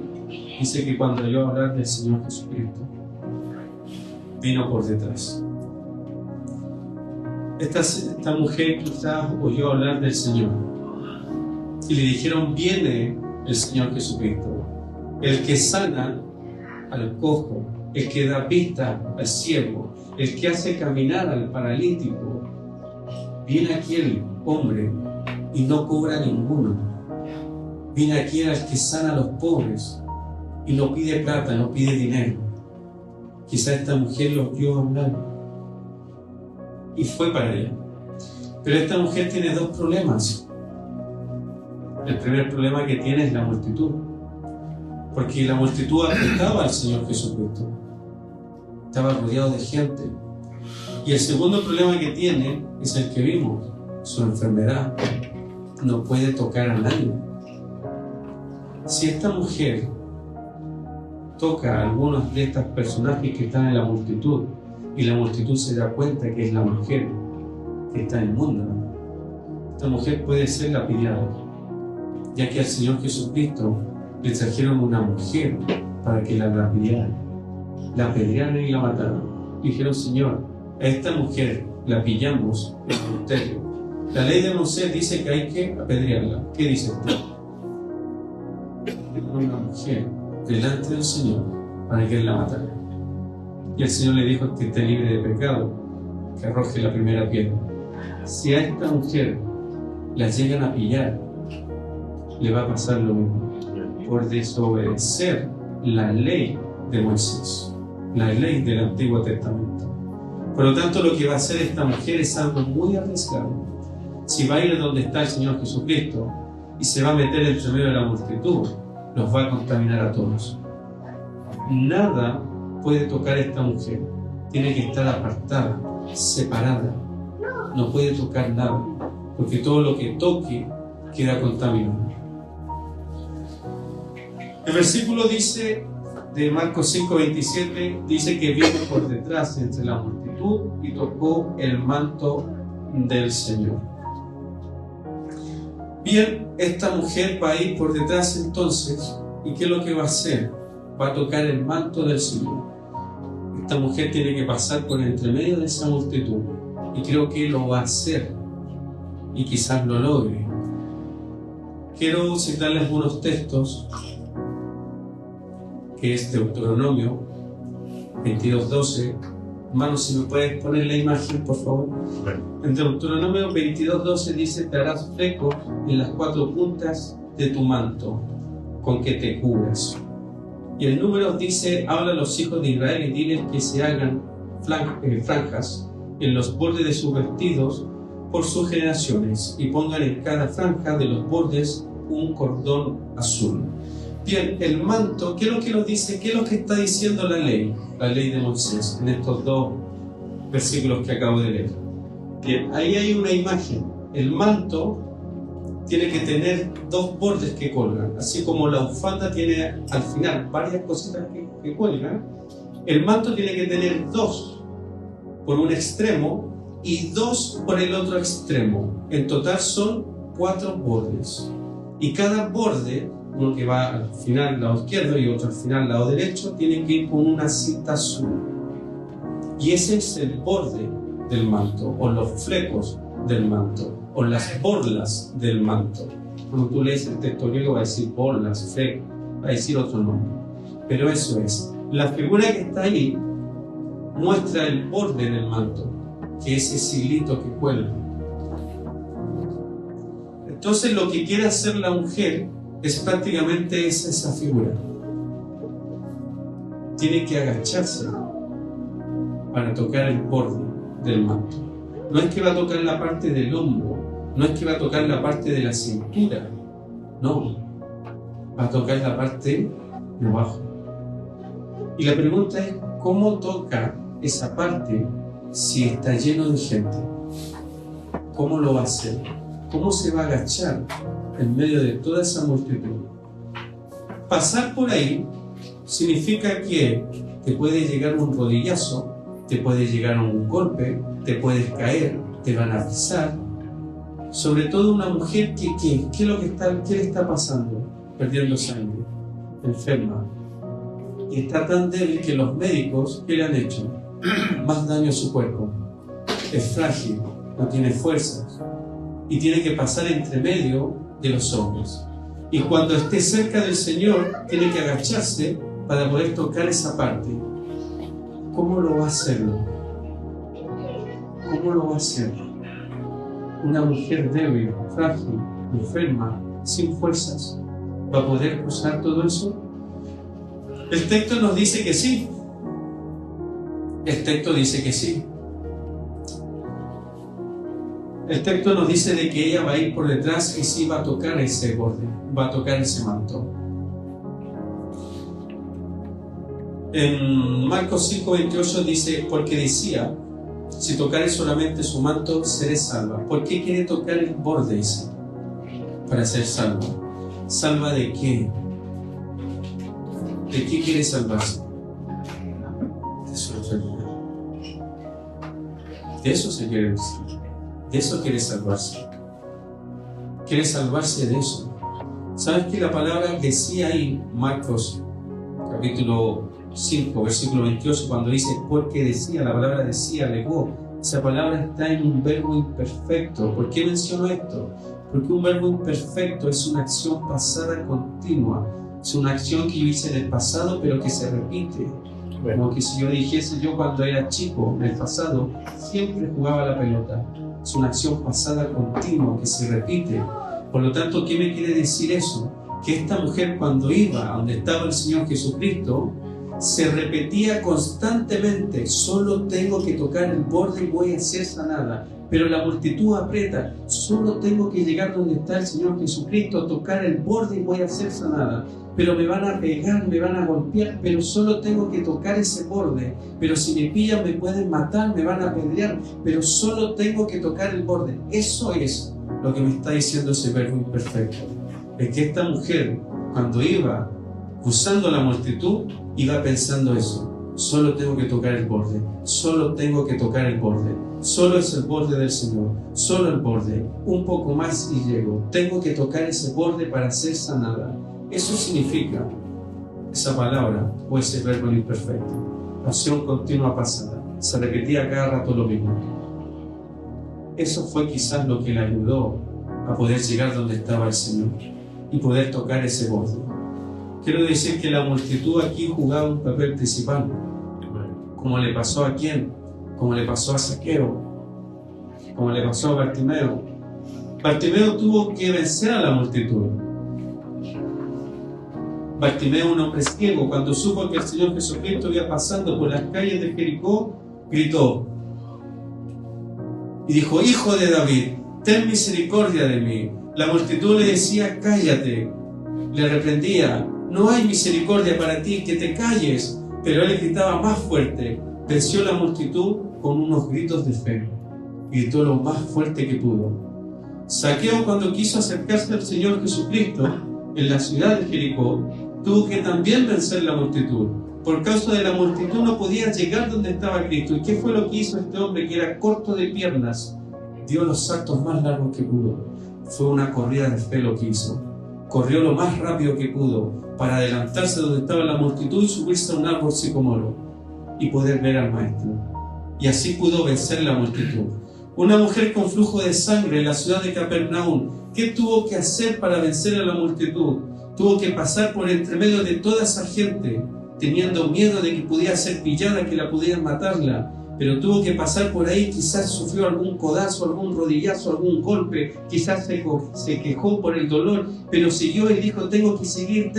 Speaker 1: dice que cuando oyó hablar del Señor Jesucristo, vino por detrás. Esta mujer quizás oyó hablar del Señor y le dijeron, viene el Señor Jesucristo, el que sana al cojo, el que da vista al ciego, el que hace caminar al paralítico. Viene aquí el hombre y no cobra ninguno. Viene aquí el que sana a los pobres y no pide plata, no pide dinero. Quizá esta mujer lo vio hablar y fue para ella. Pero esta mujer tiene 2 problemas. El primer problema que tiene es la multitud, porque la multitud apretaba al Señor Jesucristo. Estaba rodeado de gente. Y el segundo problema que tiene es el que vimos, su enfermedad. No puede tocar a nadie. Si esta mujer toca a algunos de estos personajes que están en la multitud, y la multitud se da cuenta que es la mujer que está inmunda, esta mujer puede ser lapidada, ya que al Señor Jesucristo le trajeron una mujer para que la lapidaran. la apedrearon y la mataron. Dijeron: Señor, a esta mujer la pillamos en adulterio. La ley de Moisés dice que hay que apedrearla. ¿Qué dices tú? Una mujer delante del Señor para que él la matara. Y el Señor le dijo: que esté libre de pecado, que arroje la primera piedra. Si a esta mujer la llegan a pillar, le va a pasar lo mismo, por desobedecer la ley de Moisés, la ley del Antiguo Testamento. Por lo tanto, lo que va a hacer esta mujer es algo muy arriesgado. Si va a ir donde está el Señor Jesucristo y se va a meter entre medio de la multitud, los va a contaminar a todos. Nada puede tocar a esta mujer. Tiene que estar apartada, separada. No puede tocar nada, porque todo lo que toque queda contaminado. El versículo dice, de Marcos 5:27, dice que vino por detrás entre la multitud y tocó el manto del Señor. Bien, esta mujer va a ir por detrás entonces, ¿y qué es lo que va a hacer? Va a tocar el manto del Señor. Esta mujer tiene que pasar por entre medio de esa multitud, y creo que lo va a hacer, y quizás lo logre. Quiero citarles algunos textos, que es Deuteronomio 22:12. Hermanos, si me puedes poner la imagen, por favor. En Deuteronomio 22:12 dice: te harás flecos en las 4 puntas de tu manto, con que te cubras. Y el Números dice: habla a los hijos de Israel y diles que se hagan franjas en los bordes de sus vestidos por sus generaciones, y pongan en cada franja de los bordes un cordón azul. Bien, el manto, ¿qué es lo que nos dice? ¿Qué es lo que está diciendo la ley de Moisés, en estos 2 versículos que acabo de leer? Bien, ahí hay una imagen. El manto tiene que tener 2 bordes que colgan, así como la bufanda tiene al final varias cositas que cuelgan. El manto tiene que tener 2 por un extremo y 2 por el otro extremo. En total son 4 bordes. Y cada borde, uno que va al final al lado izquierdo y otro al final al lado derecho, tiene que ir con una cinta azul. Y ese es el borde del manto, o los flecos del manto, o las borlas del manto. Cuando tú lees el texto griego va a decir borlas, flecos, va a decir otro nombre. Pero eso es. La figura que está ahí muestra el borde del manto, que es ese hilito que cuelga. Entonces lo que quiere hacer la mujer es prácticamente esa figura. Tiene que agacharse para tocar el borde del manto. No es que va a tocar la parte del hombro, no es que va a tocar la parte de la cintura, no, va a tocar la parte de abajo. Y la pregunta es: ¿cómo toca esa parte si está lleno de gente? ¿Cómo lo va a hacer? ¿Cómo se va a agachar en medio de toda esa multitud? Pasar por ahí significa que te puede llegar un rodillazo, te puede llegar un golpe, te puedes caer, te van a pisar. Sobre todo una mujer que ¿qué le está pasando? Perdiendo sangre, enferma. Y está tan débil que los médicos, ¿qué le han hecho? Más daño a su cuerpo. Es frágil, no tiene fuerzas, y tiene que pasar entre medio de los hombres. Y cuando esté cerca del Señor, tiene que agacharse para poder tocar esa parte. ¿Cómo lo va a hacer? ¿Cómo lo va a hacer? Una mujer débil, frágil, enferma, sin fuerzas, ¿va a poder cruzar todo eso? El texto nos dice que sí. El texto dice que sí. El texto nos dice de que ella va a ir por detrás y sí va a tocar ese borde, va a tocar ese manto. En Marcos 5:28 dice: porque decía, si tocare solamente su manto, seré salva. ¿Por qué quiere tocar el borde ese? Para ser salva. ¿Salva de qué? ¿De qué quiere salvarse? De su enfermedad. De eso se quiere decir. De eso quiere salvarse. Quiere salvarse de eso. ¿Sabes que la palabra decía ahí, Marcos capítulo 5, versículo 28, cuando dice porque decía, la palabra decía, alegó, esa palabra está en un verbo imperfecto. ¿Por qué menciono esto? Porque un verbo imperfecto es una acción pasada continua, es una acción que yo hice en el pasado pero que se repite. Como que si yo dijese, yo cuando era chico, en el pasado, siempre jugaba la pelota. Es una acción pasada continua que se repite. Por lo tanto, ¿qué me quiere decir eso? Que esta mujer, cuando iba a donde estaba el Señor Jesucristo, se repetía constantemente: solo tengo que tocar el borde y voy a ser sanada. Pero la multitud aprieta: solo tengo que llegar donde está el Señor Jesucristo, tocar el borde y voy a ser sanada. Pero me van a pegar, me van a golpear, pero solo tengo que tocar ese borde. Pero si me pillan me pueden matar, me van a apedrear, pero solo tengo que tocar el borde. Eso es lo que me está diciendo ese verbo imperfecto. Es que esta mujer, cuando iba cruzando la multitud, iba pensando eso: solo tengo que tocar el borde, solo tengo que tocar el borde, solo es el borde del Señor, solo el borde, un poco más y llego, tengo que tocar ese borde para ser sanada. Eso significa esa palabra o ese verbo imperfecto, acción continua pasada, se repetía cada rato lo mismo. Eso fue quizás lo que le ayudó a poder llegar donde estaba el Señor y poder tocar ese borde. Quiero decir que la multitud aquí jugaba un papel principal, como le pasó a quién, como le pasó a Zaqueo, como le pasó a Bartimeo. Bartimeo tuvo que vencer a la multitud. Bartimeo, un hombre ciego, cuando supo que el Señor Jesucristo iba pasando por las calles de Jericó, gritó y dijo: Hijo de David, ten misericordia de mí. La multitud le decía: cállate. Le reprendía: no hay misericordia para ti, que te calles. Pero él gritaba más fuerte. Venció la multitud con unos gritos de fe. Gritó lo más fuerte que pudo. Zaqueo, cuando quiso acercarse al Señor Jesucristo en la ciudad de Jericó, tuvo que también vencer la multitud. Por causa de la multitud no podía llegar donde estaba Cristo. ¿Y qué fue lo que hizo este hombre, que era corto de piernas? Dio los saltos más largos que pudo. Fue una corrida de fe lo que hizo. Corrió lo más rápido que pudo para adelantarse donde estaba la multitud y subirse a un árbol sicomoro y poder ver al Maestro. Y así pudo vencer la multitud. Una mujer con flujo de sangre en la ciudad de Capernaum, ¿qué tuvo que hacer para vencer a la multitud? Tuvo que pasar por entre medio de toda esa gente, teniendo miedo de que pudiera ser pillada, que la pudieran matarla. Pero tuvo que pasar por ahí, quizás sufrió algún codazo, algún rodillazo, algún golpe, quizás se quejó por el dolor, pero siguió y dijo: tengo que seguir,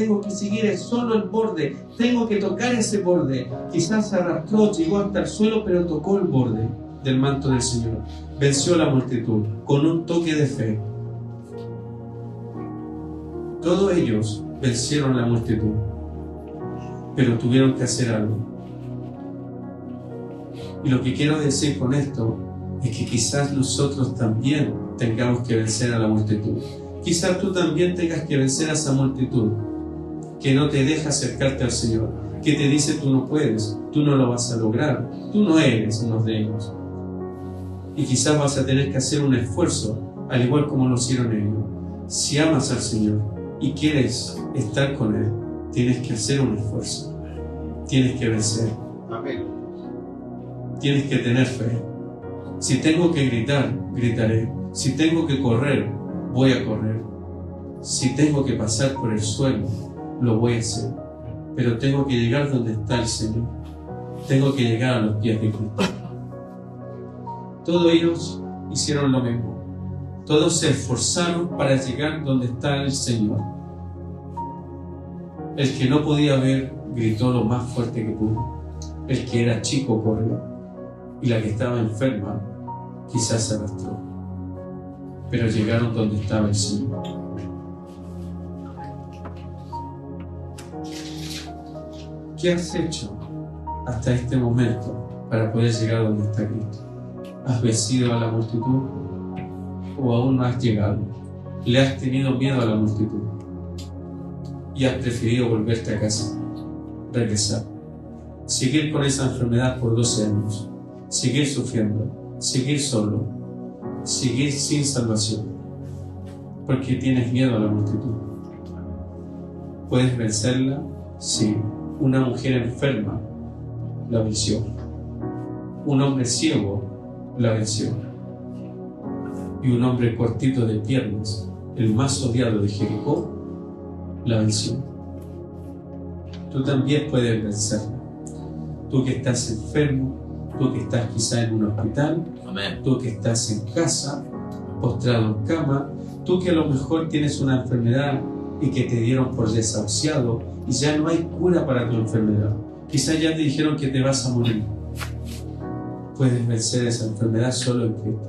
Speaker 1: es solo el borde, tengo que tocar ese borde. Quizás se arrastró, llegó hasta el suelo, pero tocó el borde del manto del Señor. Venció la multitud con un toque de fe. Todos ellos vencieron la multitud, pero tuvieron que hacer algo. Y lo que quiero decir con esto es que quizás nosotros también tengamos que vencer a la multitud. Quizás tú también tengas que vencer a esa multitud que no te deja acercarte al Señor, que te dice: tú no puedes, tú no lo vas a lograr, tú no eres uno de ellos. Y quizás vas a tener que hacer un esfuerzo, al igual como lo hicieron ellos. Si amas al Señor y quieres estar con Él, tienes que hacer un esfuerzo, tienes que vencer. Amén. Tienes que tener fe. Si tengo que gritar, gritaré. Si tengo que correr, voy a correr. Si tengo que pasar por el suelo, lo voy a hacer. Pero tengo que llegar donde está el Señor. Tengo que llegar a los pies de Cristo. Todos ellos hicieron lo mismo. Todos se esforzaron para llegar donde está el Señor. El que no podía ver, gritó lo más fuerte que pudo. El que era chico, corrió. Y la que estaba enferma, quizás se arrastró. Pero llegaron donde estaba el Señor. ¿Qué has hecho hasta este momento para poder llegar donde está Cristo? ¿Has vencido a la multitud o aún no has llegado? ¿Le has tenido miedo a la multitud y has preferido volverte a casa, regresar, seguir con esa enfermedad por 12 años, seguir sufriendo, seguir solo, seguir sin salvación, porque tienes miedo a la multitud? ¿Puedes vencerla? Sí, Una mujer enferma la venció. Un hombre ciego la venció. Y un hombre cortito de piernas, el más odiado de Jericó, la venció. Tú también puedes vencerla. Tú que estás enfermo, tú que estás quizá en un hospital,
Speaker 2: Amén.
Speaker 1: tú que estás en casa, postrado en cama, tú que a lo mejor tienes una enfermedad y que te dieron por desahuciado y ya no hay cura para tu enfermedad. Quizá ya te dijeron que te vas a morir. Puedes vencer esa enfermedad solo en Cristo.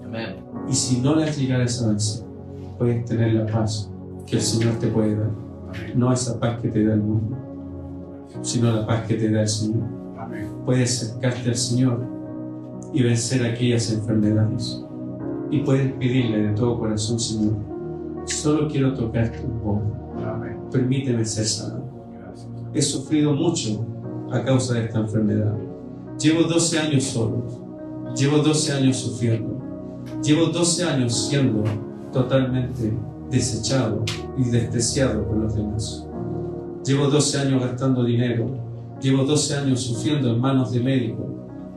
Speaker 2: Amén.
Speaker 1: Y si no la llegaras a vencer, puedes tener la paz que el Señor te puede dar. No esa paz que te da el mundo, sino la paz que te da el Señor. Puedes acercarte al Señor y vencer aquellas enfermedades. Y puedes pedirle de todo corazón: Señor, solo quiero tocarte un poco. Permíteme ser sano. He sufrido mucho a causa de esta enfermedad. Llevo 12 años solo. Llevo 12 años sufriendo. Llevo 12 años siendo totalmente desechado y despreciado por los demás. Llevo 12 años gastando dinero. Llevo 12 años sufriendo en manos de médicos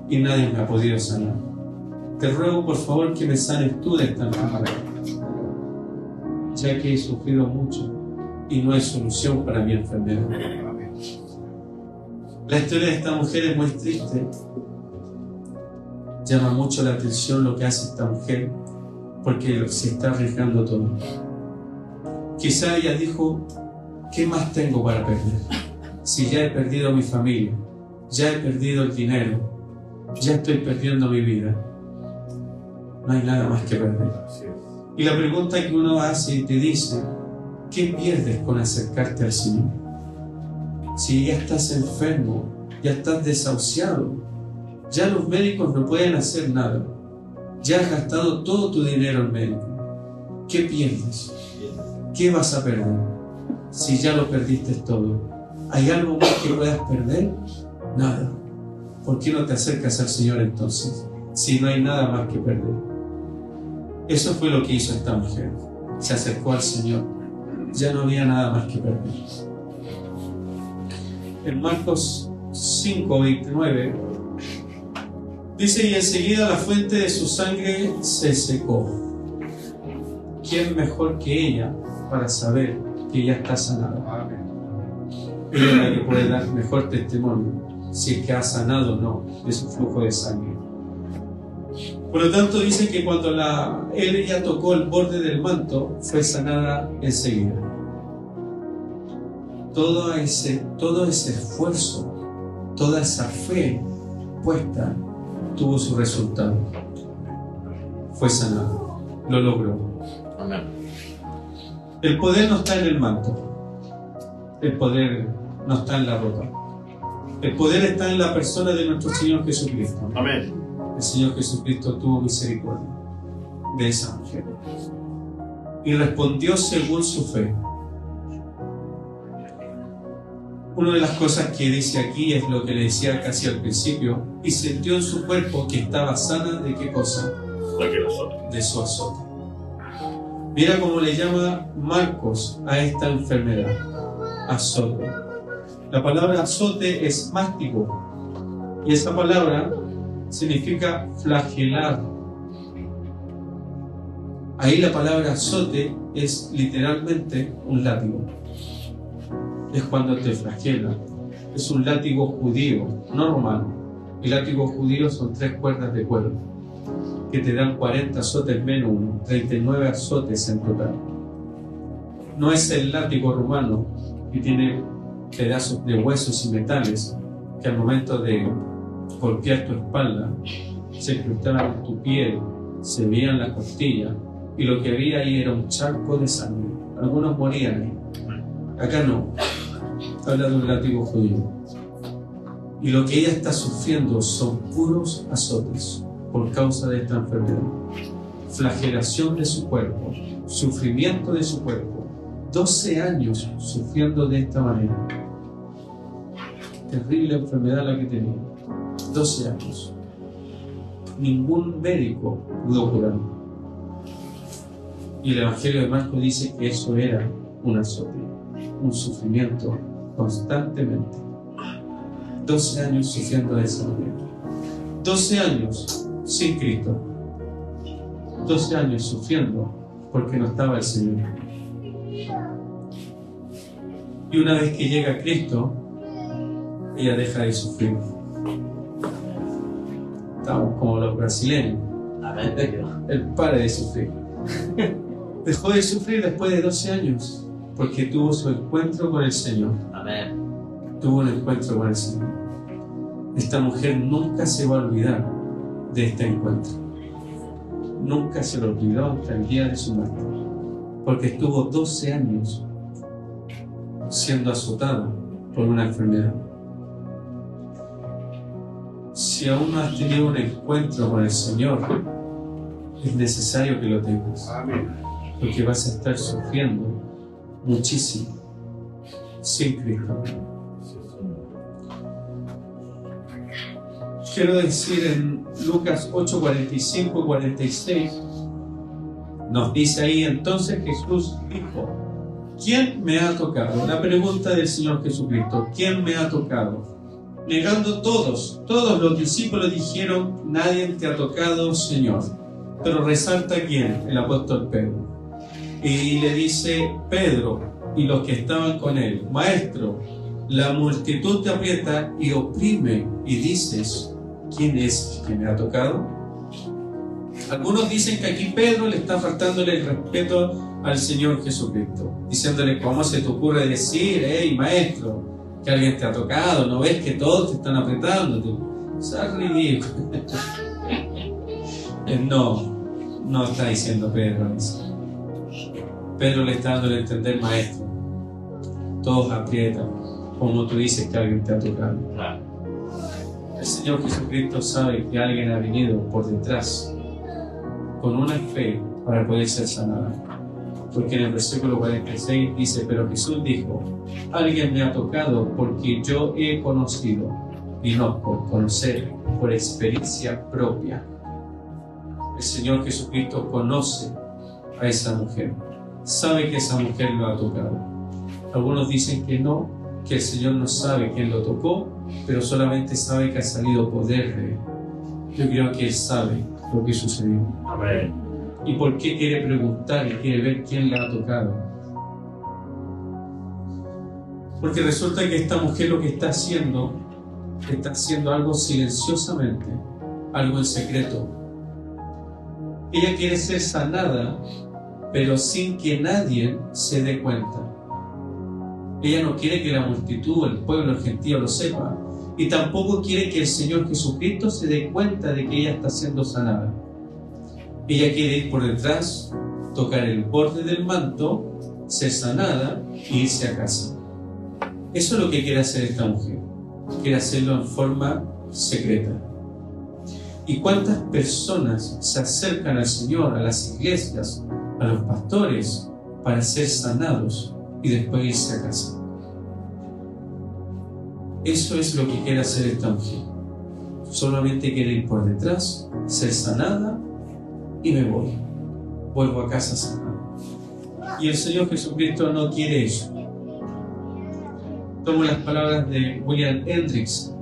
Speaker 1: y nadie me ha podido sanar. Te ruego por favor que me sanes tú de esta enfermedad, ya que he sufrido mucho y no hay solución para mi enfermedad. La historia de esta mujer es muy triste. Llama mucho la atención lo que hace esta mujer, porque se está arriesgando todo. Quizá ella dijo: ¿qué más tengo para perder? Si ya he perdido mi familia, ya he perdido el dinero, ya estoy perdiendo mi vida, no hay nada más que perder. Y la pregunta que uno hace y te dice: ¿qué pierdes con acercarte al Señor? Si ya estás enfermo, ya estás desahuciado, ya los médicos no pueden hacer nada, ya has gastado todo tu dinero en médico, ¿qué pierdes? ¿Qué vas a perder? Si ya lo perdiste todo, ¿hay algo más que puedas perder? Nada. ¿Por qué no te acercas al Señor entonces, si no hay nada más que perder? Eso fue lo que hizo esta mujer. Se acercó al Señor. Ya no había nada más que perder. En Marcos 5:29 dice: y enseguida la fuente de su sangre se secó. ¿Quién mejor que ella para saber que ya está sanada? Ella es la que puede dar mejor testimonio si es que ha sanado o no de su flujo de sangre. Por lo tanto, dice que cuando ella tocó el borde del manto, fue sanada enseguida. Todo ese esfuerzo, toda esa fe puesta, tuvo su resultado. Fue sanado, lo logró.
Speaker 2: Amén.
Speaker 1: El poder no está en el manto. El poder no está en la ropa. El poder está en la persona de nuestro Señor Jesucristo.
Speaker 2: Amén.
Speaker 1: El Señor Jesucristo tuvo misericordia de esa mujer y respondió según su fe. Una de las cosas que dice aquí es lo que le decía casi al principio: y sintió en su cuerpo que estaba sana. ¿De qué cosa? De su azote. Mira cómo le llama Marcos a esta enfermedad: azote. La palabra azote es mástico, y esa palabra significa flagelar. Ahí la palabra azote es literalmente un látigo. Es cuando te flagela. Es un látigo judío, no romano. El látigo judío son 3 cuerdas de cuero que te dan 40 azotes menos 1, 39 azotes en total. No es el látigo romano que tiene pedazos de huesos y metales que al momento de golpear tu espalda se incrustaban en tu piel, se veían las costillas y lo que había ahí era un charco de sangre. Algunos morían ahí. Acá no. Habla de un látigo judío. Y lo que ella está sufriendo son puros azotes por causa de esta enfermedad. Flagelación de su cuerpo, sufrimiento de su cuerpo. 12 años sufriendo de esta manera. Terrible enfermedad la que tenía. 12 años. Ningún médico pudo curarlo. Y el Evangelio de Marcos dice que eso era un azote, un sufrimiento constantemente. 12 años sufriendo de esa manera. 12 años sin Cristo. 12 años sufriendo porque no estaba el Señor. Y una vez que llega Cristo, ella deja de sufrir. Estamos como los brasileños. Él para de sufrir. Dejó de sufrir después de 12 años porque tuvo su encuentro con el Señor.
Speaker 2: Amén.
Speaker 1: Tuvo un encuentro con el Señor. Esta mujer nunca se va a olvidar de este encuentro. Nunca se lo olvidó hasta el día de su muerte, porque estuvo 12 años siendo azotado por una enfermedad. Si aún no has tenido un encuentro con el Señor, es necesario que lo tengas. Porque vas a estar sufriendo muchísimo sin Cristo. Quiero decir, en Lucas 8, 45 y 46, nos dice ahí: entonces Jesús dijo, ¿quién me ha tocado? La pregunta del Señor Jesucristo: ¿quién me ha tocado? Negando todos los discípulos dijeron: nadie te ha tocado, Señor. Pero resalta quién, el apóstol Pedro. Y le dice Pedro y los que estaban con él: Maestro, la multitud te aprieta y oprime, y dices: ¿quién es el que me ha tocado? Algunos dicen que aquí Pedro le está faltándole el respeto al Señor Jesucristo, diciéndole: ¿cómo se te ocurre decir, hey, maestro, que alguien te ha tocado? ¿No ves que todos te están apretando? Es ridículo. No está diciendo Pedro eso. Pedro le está dando a entender: maestro, todos aprietan, como tú dices que alguien te ha tocado. El Señor Jesucristo sabe que alguien ha venido por detrás con una fe para poder ser sanada. Porque en el versículo 46 dice: pero Jesús dijo: alguien me ha tocado porque yo he conocido, y no por conocer, por experiencia propia. El Señor Jesucristo conoce a esa mujer, sabe que esa mujer lo ha tocado. Algunos dicen que no, que el Señor no sabe quién lo tocó, pero solamente sabe que ha salido poder de Él. Yo creo que Él sabe lo que sucedió.
Speaker 2: Amén.
Speaker 1: ¿Y por qué quiere preguntar y quiere ver quién le ha tocado? Porque resulta que esta mujer lo que está haciendo algo silenciosamente, algo en secreto. Ella quiere ser sanada, pero sin que nadie se dé cuenta. Ella no quiere que la multitud, el pueblo, el gentío lo sepa. Y tampoco quiere que el Señor Jesucristo se dé cuenta de que ella está siendo sanada. Ella quiere ir por detrás, tocar el borde del manto, ser sanada e irse a casa. Eso es lo que quiere hacer esta mujer. Quiere hacerlo en forma secreta. ¿Y cuántas personas se acercan al Señor, a las iglesias, a los pastores, para ser sanados y después irse a casa? Eso es lo que quiere hacer esta mujer. Solamente quiere ir por detrás, ser sanada y me voy. Vuelvo a casa sanada. Y el Señor Jesucristo no quiere eso. Tomo las palabras de William Hendricks.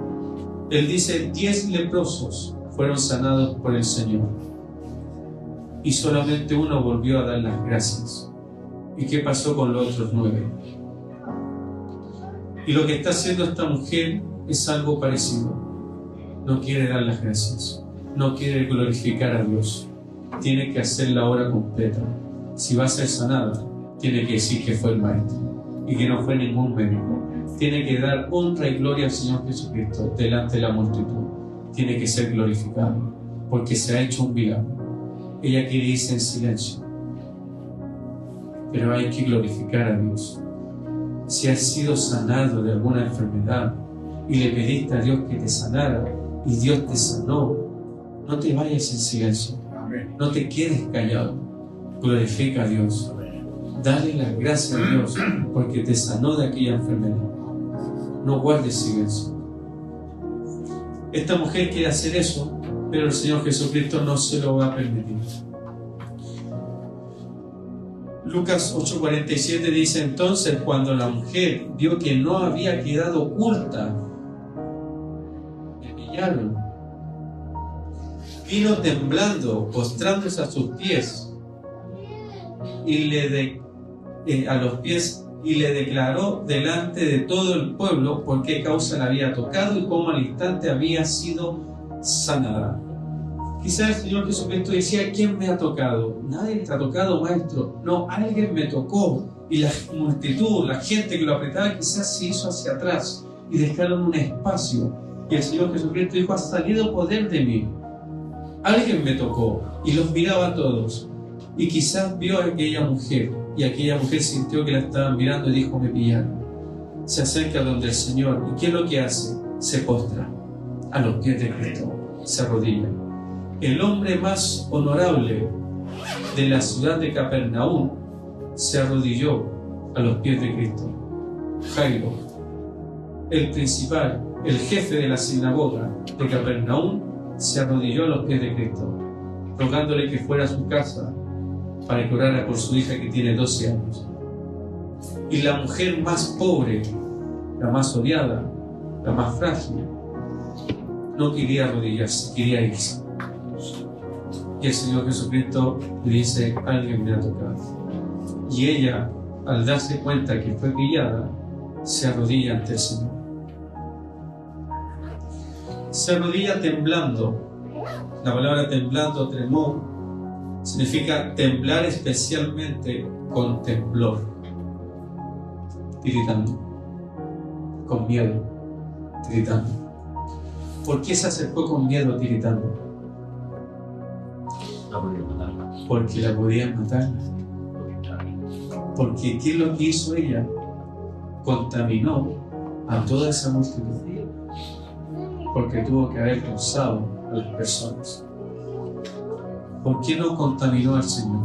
Speaker 1: Él dice: 10 leprosos fueron sanados por el Señor y solamente uno volvió a dar las gracias. ¿Y qué pasó con los otros 9? Y lo que está haciendo esta mujer es algo parecido. No quiere dar las gracias, no quiere glorificar a Dios. Tiene que hacer la obra completa. Si va a ser sanada, tiene que decir que fue el maestro y que no fue ningún médico. Tiene que dar honra y gloria al Señor Jesucristo delante de la multitud. Tiene que ser glorificado porque se ha hecho un milagro. Ella quiere irse en silencio, pero hay que glorificar a Dios. Si has sido sanado de alguna enfermedad y le pediste a Dios que te sanara y Dios te sanó, no te vayas en silencio. No te quedes callado. Glorifica a Dios. Dale las gracias a Dios porque te sanó de aquella enfermedad. No guardes silencio. Esta mujer quiere hacer eso, pero el Señor Jesucristo no se lo va a permitir. Lucas 8:47 dice: entonces, cuando la mujer vio que no había quedado oculta, le pillaron. Vino temblando, postrándose a sus pies, a los pies, y le declaró delante de todo el pueblo por qué causa la había tocado y cómo al instante había sido sanada. Quizás el Señor Jesucristo decía: ¿quién me ha tocado? Nadie te ha tocado, maestro. No, alguien me tocó. Y la multitud, la gente que lo apretaba, quizás se hizo hacia atrás y dejaron un espacio. Y el Señor Jesucristo dijo: ha salido poder de mí. Alguien me tocó. Y los miraba a todos. Y quizás vio a aquella mujer. Y aquella mujer sintió que la estaban mirando y dijo: me pillaron. Se acerca donde el Señor. ¿Y qué es lo que hace? Se postra a los pies de Cristo. Se arrodilla. El hombre más honorable de la ciudad de Capernaum se arrodilló a los pies de Cristo. Jairo, el principal, el jefe de la sinagoga de Capernaum, se arrodilló a los pies de Cristo, rogándole que fuera a su casa para que orara por su hija que tiene 12 años. Y la mujer más pobre, la más odiada, la más frágil, no quería arrodillarse, quería irse. Y el Señor Jesucristo le dice: alguien me ha tocado. Y ella, al darse cuenta que fue pillada, se arrodilla ante el Señor. Se arrodilla temblando. La palabra temblando, tremor, significa temblar, especialmente con temblor, tiritando, con miedo, tiritando. ¿Por qué se acercó con miedo, tiritando? Porque la podían matar. Porque ¿qué es lo que hizo ella? Contaminó a toda esa multitud. Porque tuvo que haber causado a las personas. ¿Por qué no contaminó al Señor?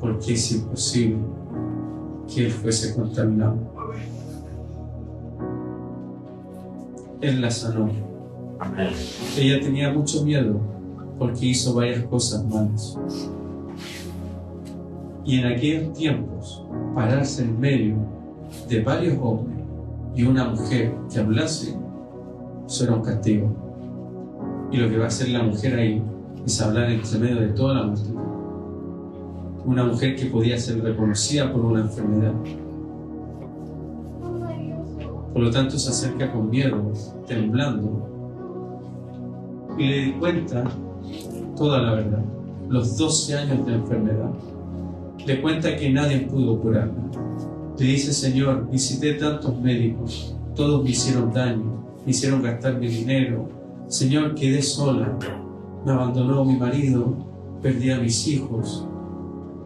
Speaker 1: Porque es imposible que Él fuese contaminado. Él la sanó. Ella tenía mucho miedo porque hizo varias cosas malas. Y en aquellos tiempos, pararse en medio de varios hombres y una mujer que hablase, eso era un castigo. Y lo que va a hacer la mujer ahí es hablar entre medio de toda la multitud. Una mujer que podía ser reconocida por una enfermedad. Por lo tanto, se acerca con miedo, temblando, y le cuenta toda la verdad, los 12 años de enfermedad. Le cuenta que nadie pudo curarla. Le dice: Señor, visité tantos médicos, todos me hicieron daño, me hicieron gastar mi dinero. Señor, quedé sola, me abandonó mi marido, perdí a mis hijos.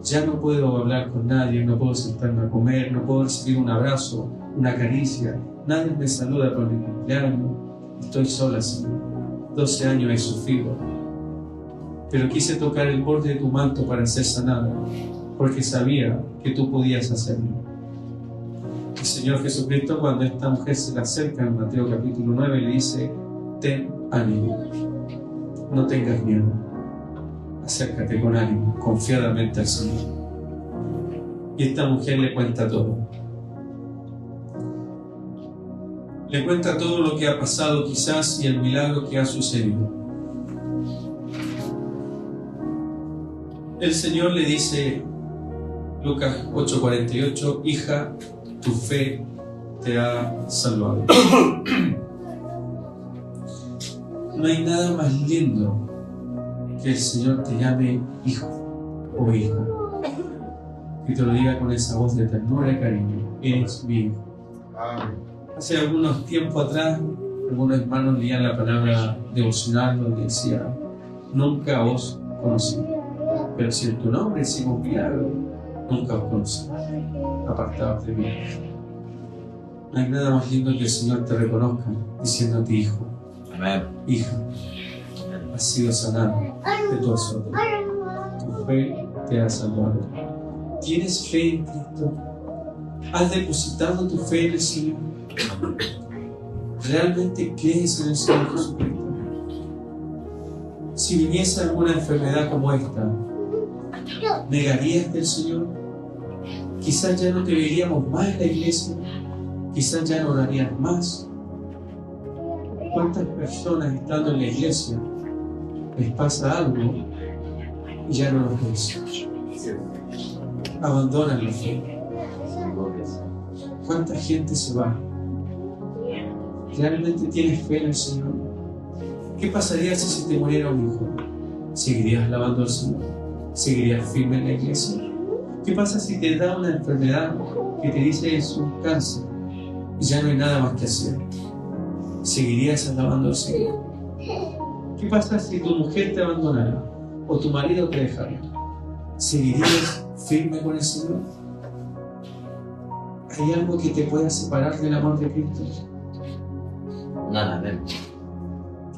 Speaker 1: Ya no puedo hablar con nadie, no puedo sentarme a comer, no puedo recibir un abrazo, una caricia. Nadie me saluda por mi cumpleaños. Estoy sola, Señor. 12 años he sufrido. Pero quise tocar el borde de tu manto para ser sanada, porque sabía que tú podías hacerlo. El Señor Jesucristo, cuando esta mujer se le acerca en Mateo capítulo 9, le dice: ten ánimo, no tengas miedo, acércate con ánimo, confiadamente al Señor. Y esta mujer le cuenta todo. Le cuenta todo lo que ha pasado quizás y el milagro que ha sucedido. El Señor le dice, Lucas 8:48, hija, tu fe te ha salvado. No hay nada más lindo que el Señor te llame hijo o hija. Que te lo diga con esa voz de ternura y cariño: eres mi hijo. Hace algunos tiempos atrás, algunos hermanos leían la palabra devocional donde decía: nunca os conocí, pero si en tu nombre hicimos milagros, nunca os conocí, apartados de mí. No hay nada más lindo que el Señor te reconozca diciéndote: hijo, hija, has sido sanado de tu azote, tu fe te ha salvado. ¿Tienes fe en Cristo? ¿Has depositado tu fe en el Señor? ¿Realmente crees en el Señor Jesucristo? Si viniese alguna enfermedad como esta, ¿negarías del Señor? Quizás ya no te veríamos más en la iglesia, quizás ya no orarías más. ¿Cuántas personas estando en la iglesia les pasa algo y ya no los ves? Abandonan la fe. ¿Cuánta gente se va? ¿Realmente tienes fe en el Señor? ¿Qué pasaría si se te muriera un hijo? ¿Seguirías alabando al Señor? ¿Seguirías firme en la iglesia? ¿Qué pasa si te da una enfermedad que te dice es un cáncer y ya no hay nada más que hacer? ¿Seguirías alabando al Señor? ¿Qué pasa si tu mujer te abandonara o tu marido te dejara? ¿Seguirías firme con el Señor? ¿Hay algo que te pueda separar del amor de Cristo?
Speaker 2: Nada, ven.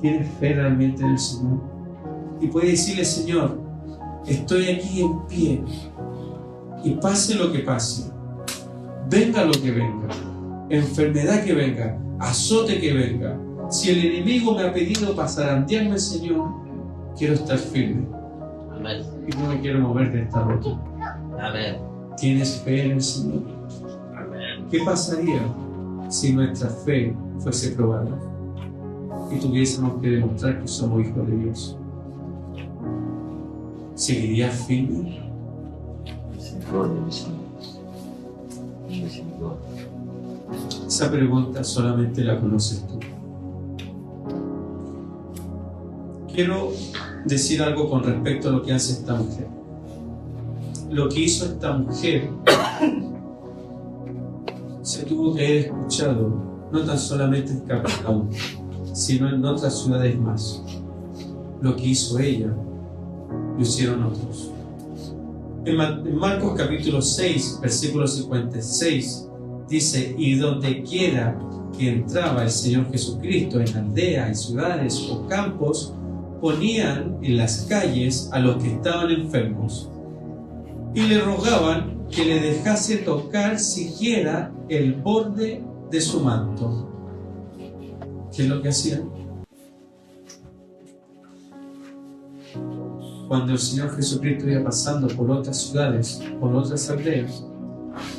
Speaker 1: ¿Tienes fe realmente en el Señor? Y puedes decirle, Señor, estoy aquí en pie y pase lo que pase, venga lo que venga, enfermedad que venga, azote que venga, si el enemigo me ha pedido para zarandearme, Señor, quiero estar firme.
Speaker 2: Amén.
Speaker 1: Y no me quiero mover de esta roca.
Speaker 2: Amén.
Speaker 1: ¿Tienes fe en el Señor?
Speaker 2: Amén.
Speaker 1: ¿Qué pasaría si nuestra fe fuese probada y tuviésemos que demostrar que somos hijos de Dios? ¿Seguirías firme?
Speaker 2: Misericordia, misericordia.
Speaker 1: Esa pregunta solamente la conoces tú. Quiero decir algo con respecto a lo que hace esta mujer. Lo que hizo esta mujer se tuvo que haber escuchado no tan solamente en Capernaum, sino en otras ciudades más. Lo que hizo ella, lo hicieron otros. En Marcos capítulo 6, versículo 56, dice: y donde quiera que entraba el Señor Jesucristo, en aldeas, en ciudades o campos, ponían en las calles a los que estaban enfermos y le rogaban que le dejase tocar siquiera el borde de su manto. ¿Qué es lo que hacían? Cuando el Señor Jesucristo iba pasando por otras ciudades, por otras aldeas,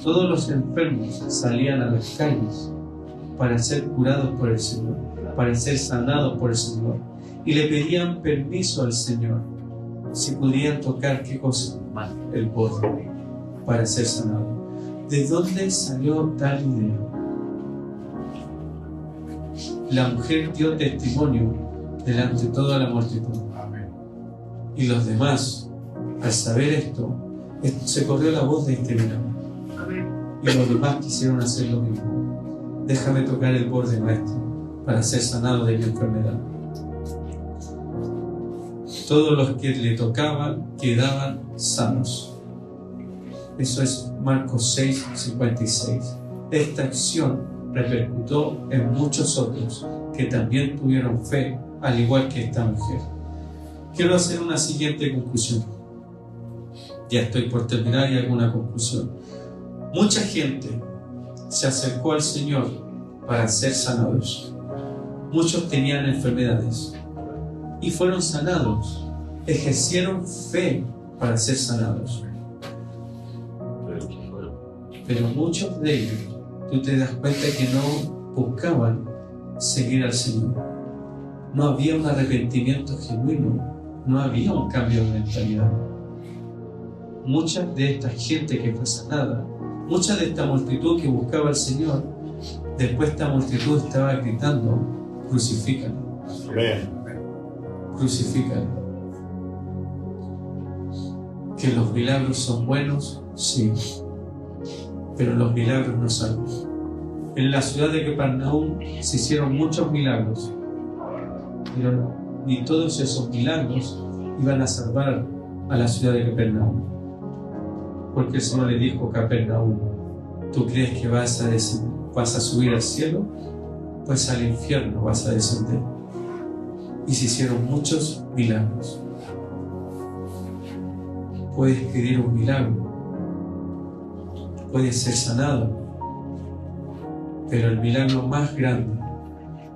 Speaker 1: todos los enfermos salían a las calles para ser curados por el Señor, para ser sanados por el Señor, y le pedían permiso al Señor si podían tocar, ¿qué cosa? El borde, para ser sanado. ¿De dónde salió tal idea? La mujer dio testimonio delante de toda la multitud. Y los demás, al saber esto, se corrió la voz de este milagro. Y los demás quisieron hacer lo mismo. Déjame tocar el borde nuestro para ser sanado de mi enfermedad. Todos los que le tocaban quedaban sanos. Eso es Marcos 6, 56. Esta acción repercutió en muchos otros que también tuvieron fe, al igual que esta mujer. Quiero hacer una siguiente conclusión. Ya estoy por terminar y hago una conclusión. Mucha gente se acercó al Señor para ser sanados. Muchos tenían enfermedades y fueron sanados. Ejercieron fe para ser sanados. Pero muchos de ellos, tú te das cuenta que no buscaban seguir al Señor. No había un arrepentimiento genuino. No había un cambio de mentalidad. Mucha de esta gente que fue sanada, mucha de esta multitud que buscaba al Señor, después esta multitud estaba gritando: crucifícalo, crucifícalo. Que los milagros son buenos, sí, pero los milagros no salvan. En la ciudad de Capernaum se hicieron muchos milagros, pero ni todos esos milagros iban a salvar a la ciudad de Capernaum. Porque el Señor le dijo: Capernaum, ¿tú crees que vas a subir al cielo? Pues al infierno vas a descender. Y se hicieron muchos milagros. Puedes pedir un milagro, puedes ser sanado, pero el milagro más grande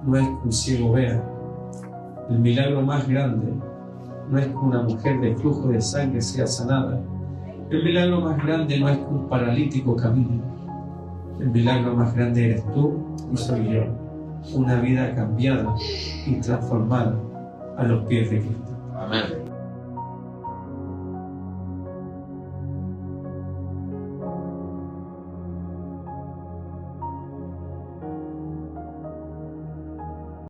Speaker 1: no es que un ciego vea. El milagro más grande no es que una mujer de flujo de sangre sea sanada. El milagro más grande no es que un paralítico camine. El milagro más grande eres tú y soy yo. Una vida cambiada y transformada a los pies de Cristo.
Speaker 2: Amén.